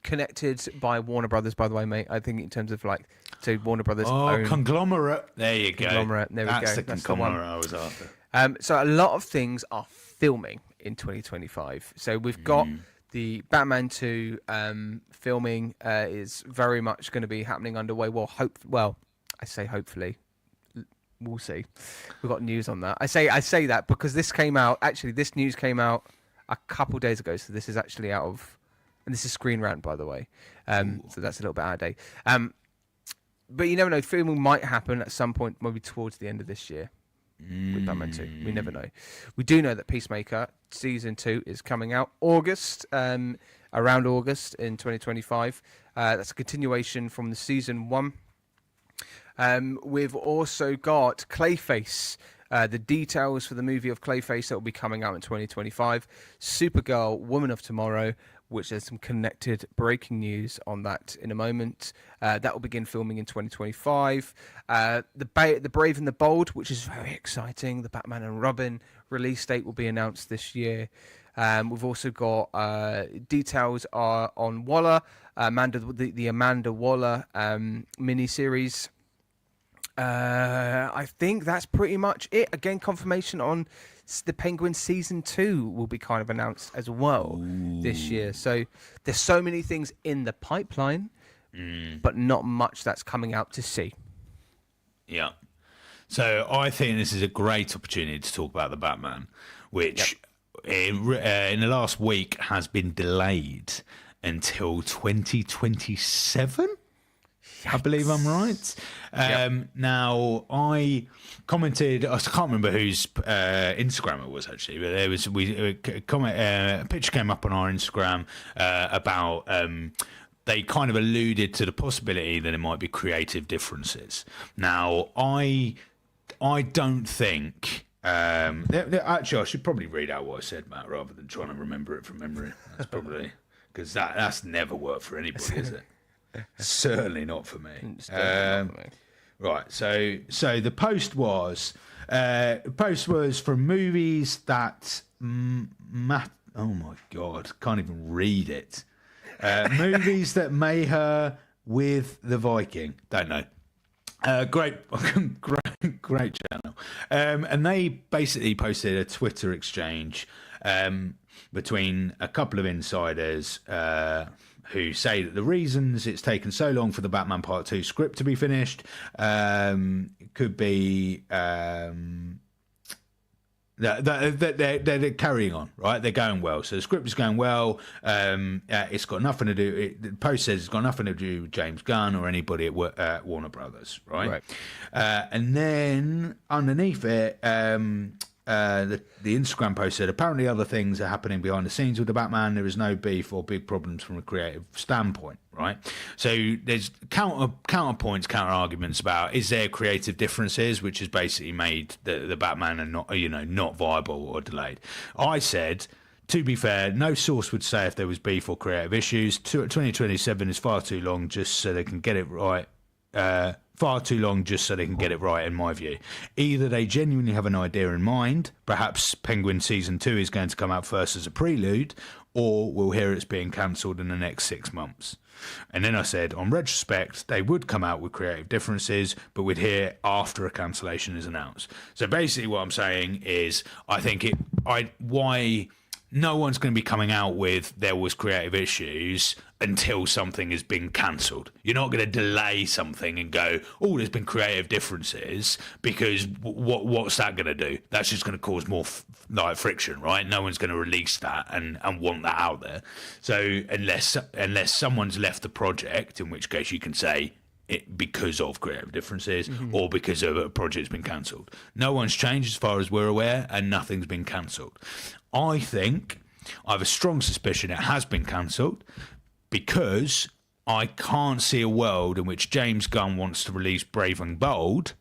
connected by Warner Brothers, by the way, mate. I think in terms of like, so Warner Brothers own conglomerate. There you go. Conglomerate. There we That's go. the That's the one. conglomerate I was after. So a lot of things are filming in 2025. So we've got the Batman 2 filming is very much going to be happening underway. Well, I say hopefully. We'll see. We've got news on that. I say that because this came out. Actually, this news came out a couple days ago. So this is actually out of, and this is Screen Rant, by the way. So that's a little bit out of date. But you never know. Filming might happen at some point, maybe towards the end of this year. With Batman 2. We never know. We do know that Peacemaker Season 2 is coming out August, around August in 2025. That's a continuation from the Season 1. We've also got Clayface, the details for the movie of Clayface that will be coming out in 2025. Supergirl, Woman of Tomorrow, which there's some connected breaking news on that in a moment. That will begin filming in 2025. The Brave and the Bold, which is very exciting. The Batman and Robin release date will be announced this year. We've also got details on Waller, the Amanda Waller miniseries. I think that's pretty much it. Again, confirmation on the Penguin Season 2 will be kind of announced as well this year. So there's so many things in the pipeline, but not much that's coming out to see. Yeah. So I think this is a great opportunity to talk about the Batman, which in the last week has been delayed until 2027. I believe I'm right. Now, I commented. I can't remember whose Instagram it was actually, but there was a picture came up on our Instagram about. They kind of alluded to the possibility that it might be creative differences. Now, I don't think. Actually, I should probably read out what I said, Matt, rather than trying to remember it from memory. That's probably because that's never worked for anybody, is it? Certainly not for me. Right, so the post was from movies that oh my god, can't even read it. Movies that may her with the Viking. Don't know. Great channel. And they basically posted a Twitter exchange between a couple of insiders who say that the reasons it's taken so long for the Batman Part 2 script to be finished could be that they're carrying on, right? They're going well. So the script is going well. It's got nothing to do... The post says it's got nothing to do with James Gunn or anybody at Warner Brothers, right? And then underneath it... the Instagram post said, apparently other things are happening behind the scenes with the Batman. There is no beef or big problems from a creative standpoint, right? So there's counterpoints, counter arguments about is there creative differences, which has basically made the Batman not viable or delayed. I said, to be fair, no source would say if there was beef or creative issues. 2027 is far too long just so they can get it right. Far too long just so they can get it right, in my view. Either they genuinely have an idea in mind, perhaps Penguin Season 2 is going to come out first as a prelude, or we'll hear it's being cancelled in the next 6 months. And then I said, on retrospect, they would come out with creative differences, but we'd hear after a cancellation is announced. So basically what I'm saying is, I think why no one's going to be coming out with there was creative issues until something has been cancelled. You're not going to delay something and go, oh, there's been creative differences, because what's that going to do? That's just going to cause more friction, right? No one's going to release that and want that out there. So unless someone's left the project, in which case you can say it because of creative differences or because of a project's been cancelled. No one's changed as far as we're aware, and nothing's been cancelled. I have a strong suspicion it has been cancelled, because I can't see a world in which James Gunn wants to release Brave and Bold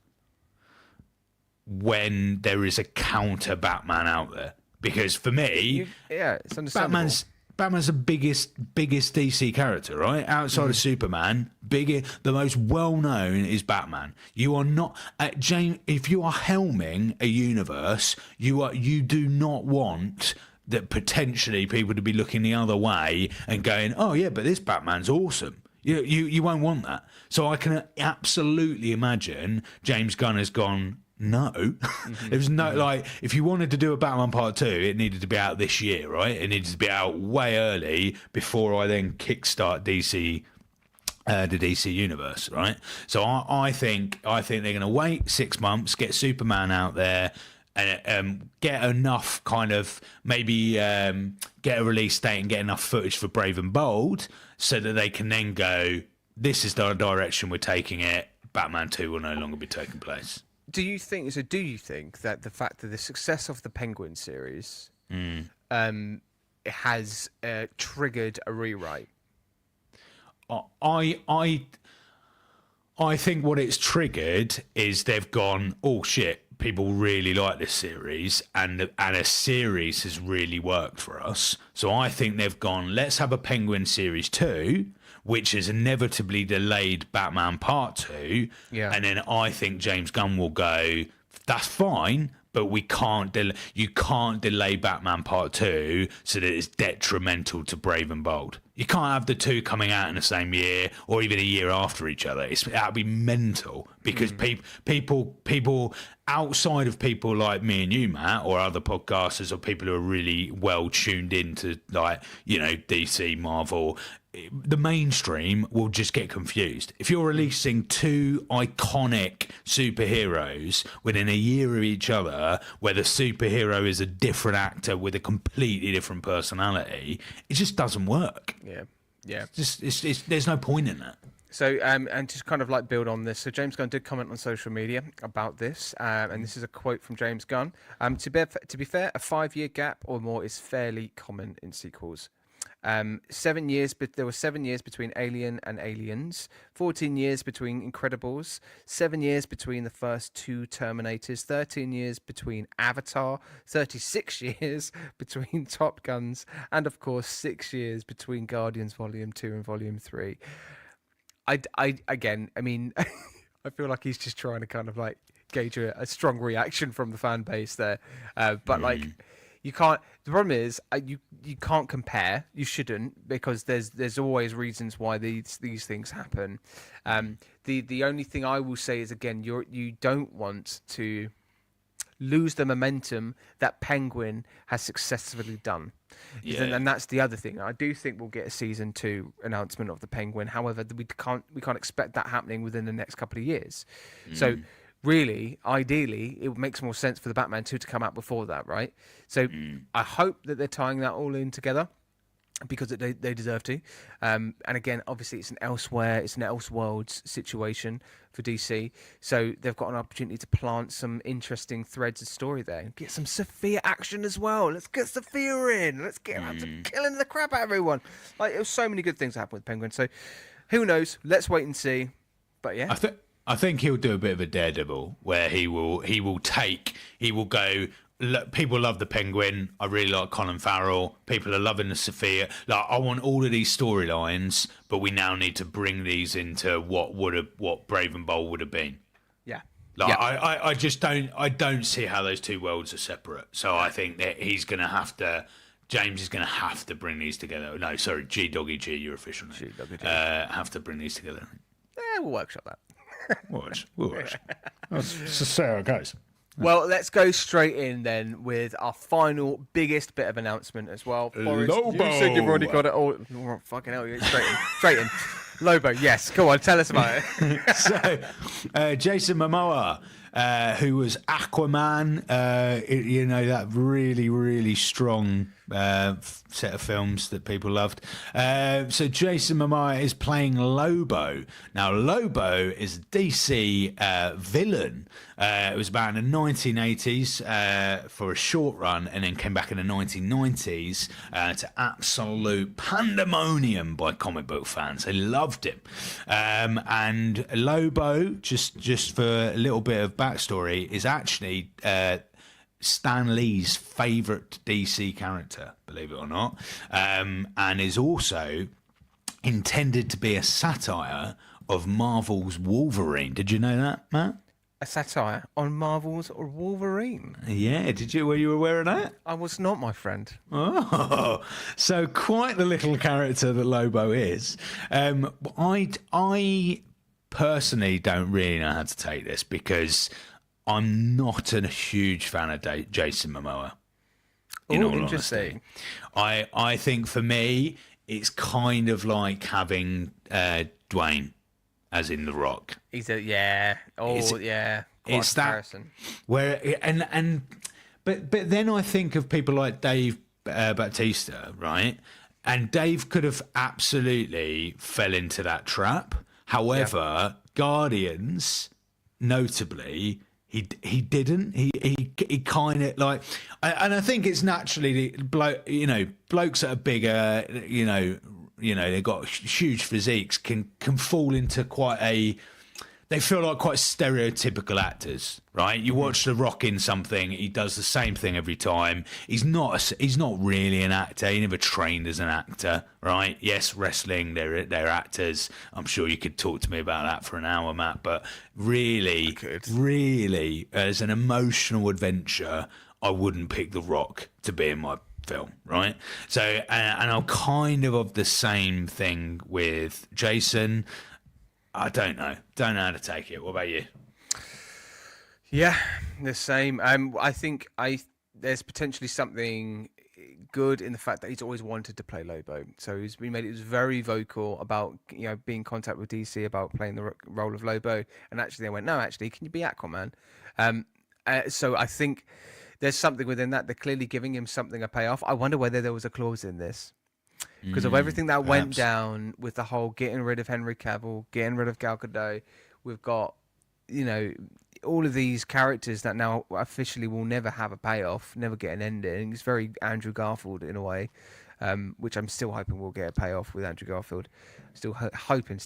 when there is a counter Batman out there. Because for me, it's understandable. Batman's the biggest DC character, right? Outside of Superman, the most well-known is Batman. You are not, James. If you are helming a universe, you do not want that potentially people to be looking the other way and going, oh yeah, but this Batman's awesome. You won't want that. So I can absolutely imagine James Gunn has gone, no. There was no, like, if you wanted to do a Batman Part 2, it needed to be out this year, right? It needed to be out way early before I then kickstart DC, the DC universe, right? So I think they're going to wait 6 months, get Superman out there, and get enough kind of maybe get a release date and get enough footage for Brave and Bold so that they can then go, this is the direction we're taking it. Batman 2 will no longer be taking place. Do you think that the fact that the success of the Penguin series has triggered a rewrite? I think what it's triggered is they've gone, oh shit, people really like this series, and a series has really worked for us. So I think they've gone, let's have a Penguin series 2, which has inevitably delayed Batman Part 2. Yeah. And then I think James Gunn will go, that's fine, but we can't you can't delay Batman Part 2 so that it's detrimental to Brave and Bold. You can't have the two coming out in the same year or even a year after each other. That'd be mental, because people outside of people like me and you, Matt, or other podcasters, or people who are really well tuned into, like, DC, Marvel, the mainstream will just get confused. If you're releasing two iconic superheroes within a year of each other, where the superhero is a different actor with a completely different personality, it just doesn't work. Yeah. It's there's no point in that. So, and just kind of like build on this. So James Gunn did comment on social media about this, and this is a quote from James Gunn. To be fair, a 5-year gap or more is fairly common in sequels. 7 years, but there were 7 years between Alien and Aliens, 14 years between Incredibles, 7 years between the first 2 Terminators, 13 years between Avatar, 36 years between Top Guns, and of course 6 years between Guardians Volume 2 and Volume 3. I mean, I feel like he's just trying to kind of like gauge a strong reaction from the fan base there, but like. You can't. The problem is, you can't compare. You shouldn't, because there's always reasons why these things happen. The only thing I will say is, again, you don't want to lose the momentum that Penguin has successfully done. Yeah. And that's the other thing. I do think we'll get a season 2 announcement of the Penguin. However, we can't expect that happening within the next couple of years. So. Really, ideally, it makes more sense for the Batman 2 to come out before that, right? So I hope that they're tying that all in together, because they deserve to. And again, obviously, it's an Elseworlds situation for DC. So they've got an opportunity to plant some interesting threads of story there and get some Sophia action as well. Let's get Sophia in. Let's get out to killing the crap out of everyone. Like, there's so many good things that happen with Penguin. So who knows? Let's wait and see. But yeah. I think he'll do a bit of a Daredevil, where he will go, look, people love the Penguin. I really like Colin Farrell. People are loving the Sophia. Like, I want all of these storylines, but we now need to bring these into what Brave and Bold would have been. Yeah. Like, yeah. I don't see how those two worlds are separate. So I think that James is going to have to bring these together. No, sorry, G-Doggy G, your official name. G-Doggy G. Have to bring these together. We'll workshop that. We'll watch. Let's just see how it goes. Well, let's go straight in then with our final biggest bit of announcement as well. Forrest, LOBO. You said you've already got it all. Oh, fucking hell, you're straight in. LOBO, yes. Go on, tell us about it. So, Jason Momoa, who was Aquaman, that really, really strong set of films that people loved. So Jason Momoa is playing Lobo. Now, Lobo is a DC villain. It was about in the 1980s for a short run, and then came back in the 1990s to absolute pandemonium by comic book fans. They loved him. And Lobo, just for a little bit of backstory, is actually Stan Lee's favourite DC character, believe it or not, and is also intended to be a satire of Marvel's Wolverine. Did you know that, Matt? A satire on Marvel's Wolverine. Yeah, were you aware of that? I was not, my friend. Oh, so quite the little character that Lobo is. I personally don't really know how to take this because I'm not a huge fan of Jason Momoa. In all interesting. honesty, I think for me it's kind of like having Dwayne, as in The Rock. He's quite a comparison. But then I think of people like Dave Bautista, right? And Dave could have absolutely fell into that trap. However, Guardians, notably, he didn't. He kind of like, and I think it's naturally blokes that are bigger, they've got huge physiques can fall into they feel like quite stereotypical actors, right? You watch The Rock in something, he does the same thing every time. He's not really an actor. He never trained as an actor, right? Yes, wrestling, they're actors. I'm sure you could talk to me about that for an hour, Matt. But really, as an emotional adventure, I wouldn't pick The Rock to be in my film, right? So, and I'm kind of the same thing with Jason. I don't know how to take it. What about you? Yeah, the same. I think there's potentially something good in the fact that he's always wanted to play Lobo. So he was very vocal about being in contact with DC about playing the role of Lobo, and actually they went, no, actually, can you be Aquaman? So I think there's something within that. They're clearly giving him something, a payoff. I wonder whether there was a clause in this. Because of everything that went down with the whole getting rid of Henry Cavill, getting rid of Gal Gadot, we've got, all of these characters that now officially will never have a payoff, never get an ending. It's very Andrew Garfield in a way, which I'm still hoping we'll get a payoff with Andrew Garfield. Still hoping.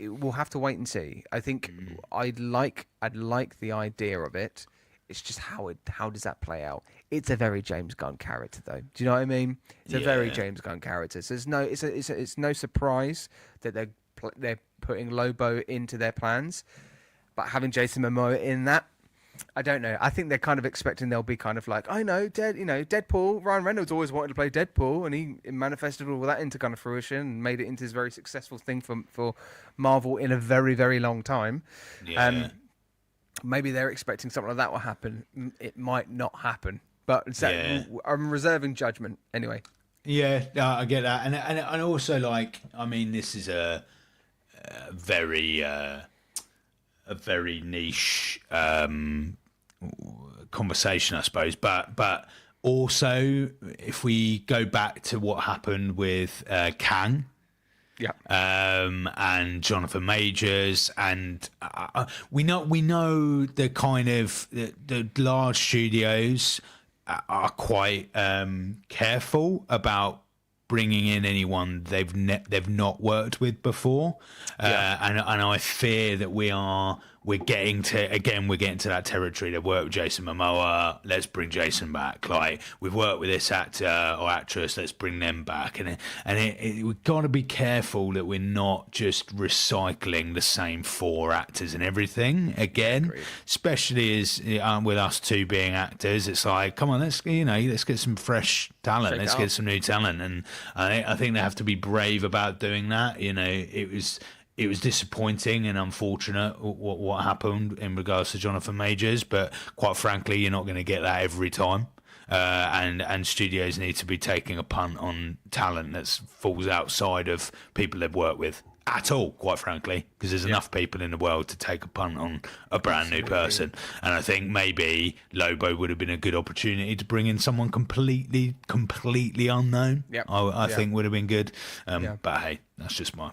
We'll have to wait and see. I think I'd like the idea of it. It's just how does that play out? It's a very James Gunn character, though. Do you know what I mean? It's a very James Gunn character. So it's no surprise that they're putting Lobo into their plans, but having Jason Momoa in that, I don't know. I think they're kind of expecting they'll be kind of like, I know, Deadpool. Ryan Reynolds always wanted to play Deadpool, and he manifested all that into kind of fruition and made it into this very successful thing for Marvel in a very, very long time. Yeah. Maybe they're expecting something like that will happen. It might not happen, but I'm reserving judgment anyway. Yeah, I get that, and also this is a very niche conversation, I suppose. But also, if we go back to what happened with Kang. Yeah. And Jonathan Majors, and we know the kind of the large studios are quite careful about bringing in anyone they've not worked with before, and I fear that we're getting to that territory. They've worked with Jason Momoa. Let's bring Jason back. Like, we've worked with this actor or actress. Let's bring them back. And we've got to be careful that we're not just recycling the same four actors and everything again. Agreed. Especially as with us two being actors, it's like, come on, let's get some fresh talent. Let's get some new talent. And I think they have to be brave about doing that. It was disappointing and unfortunate what happened in regards to Jonathan Majors, but quite frankly, you're not going to get that every time. And studios need to be taking a punt on talent that falls outside of people they've worked with at all, quite frankly, because there's enough people in the world to take a punt on a brand new person. And I think maybe Lobo would have been a good opportunity to bring in someone completely unknown. Yep. I think would have been good. But hey, that's just my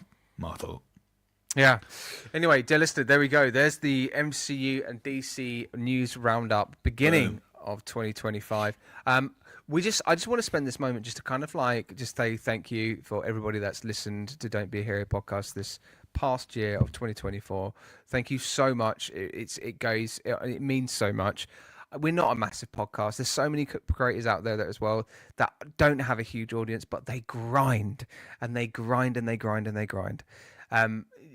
thought. Yeah. Anyway, dear listener, there we go. There's the MCU and DC news roundup beginning of 2025. I just want to spend this moment just to kind of just say thank you for everybody that's listened to Don't Be a Hero podcast this past year of 2024. Thank you so much. It means so much. we're not a massive podcast. There's so many creators out there that as well that don't have a huge audience, but they grind and they grind and they grind and they grind.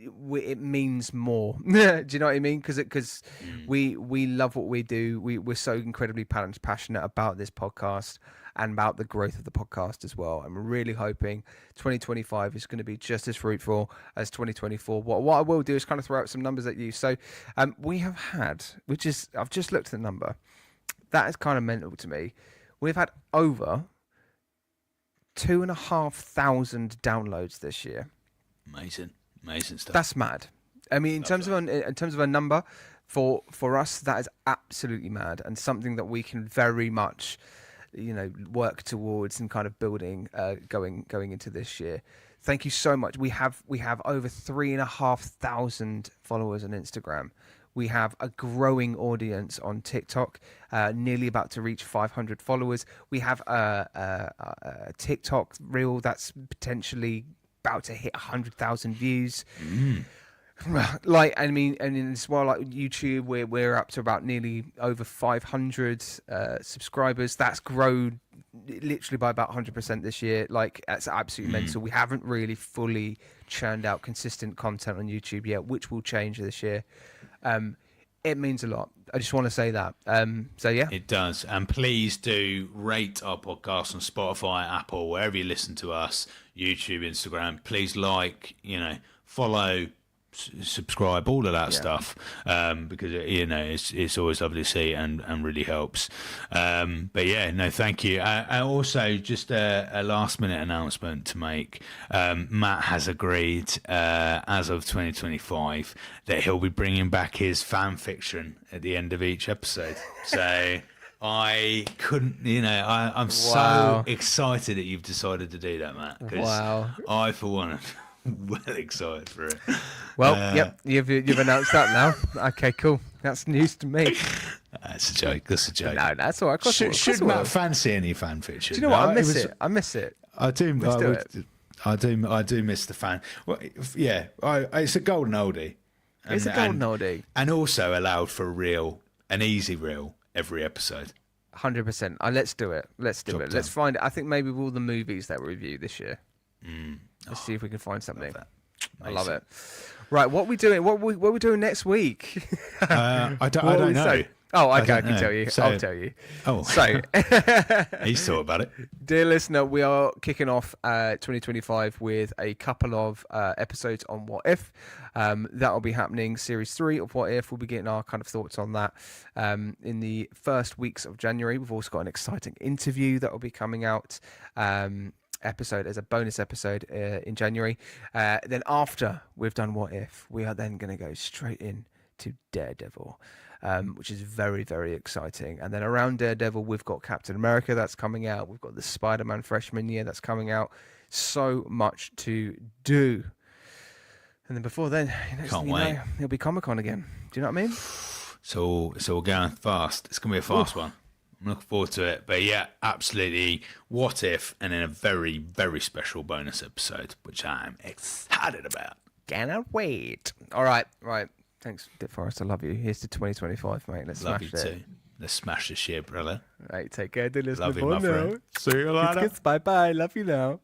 It means more. Do you know what I mean? Because we love what we do. We're so incredibly passionate about this podcast and about the growth of the podcast as well. I'm really hoping 2025 is going to be just as fruitful as 2024. What I will do is kind of throw out some numbers at you. So we have had, I've just looked at the number. That is kind of mental to me. We've had over 2,500 downloads this year. Amazing stuff. That's mad. I mean, in terms of a number for us, that is absolutely mad, and something that we can very much, work towards and kind of building going into this year. Thank you so much. We have over 3,500 followers on Instagram. We have a growing audience on TikTok, nearly about to reach 500 followers. We have a TikTok reel that's potentially about to hit 100,000 views. And as well, like YouTube, we're up to about nearly over 500 subscribers. That's grown literally by about 100% this year. Like, that's absolutely mental. We haven't really fully churned out consistent content on YouTube yet, which will change this year. It means a lot. I just want to say that. So yeah, it does. And please do rate our podcast on Spotify, Apple, wherever you listen to us, YouTube, Instagram. Please follow, subscribe, all of that stuff, because it's always lovely to see and really helps. But yeah, no, thank you. And also, just a last minute announcement to make. Matt has agreed, as of 2025, that he'll be bringing back his fan fiction at the end of each episode. So I couldn't, I'm so excited that you've decided to do that, Matt. Wow. I, for one, well excited for it. Well, yep, you've announced that now. Okay, cool. That's news to me. That's a joke. No, that's all right. Should Matt fancy any fan fiction? Do you know what? I miss it. I do. I do miss the fan. Well, yeah, it's a golden oldie. It's a golden oldie, and also allowed for an easy reel every episode. 100%. Let's do it. Let's find it. I think maybe all the movies that we review this year. Let's see if we can find something. I love it. Right, what are we doing? What are we doing next week? I don't know. Oh, okay, I can tell you. I'll tell you. Oh, so he's thought about it. Dear listener, we are kicking off 2025 with a couple of episodes on What If. That will be happening. Series 3 of What If. We'll be getting our kind of thoughts on that in the first weeks of January. We've also got an exciting interview that will be coming out. Episode as a bonus episode in January. Then after we've done What If, we are then going to go straight in to Daredevil, which is very, very exciting. And then around Daredevil, we've got Captain America that's coming out. We've got the Spider-Man freshman year that's coming out. So much to do. And then before then, Can't wait. It'll be Comic-Con again. Do you know what I mean? So we're going fast. It's going to be a fast one. I'm looking forward to it. But yeah, absolutely. What If, and then a very, very special bonus episode, which I'm excited about. Cannot wait. All right. Thanks, Forrest. I love you. Here's to 2025, mate. Let's love smash you it. Too. Let's smash this shit, brother. Right, take care. Do listen. Love you, my friend. See you later. Bye-bye. Love you now.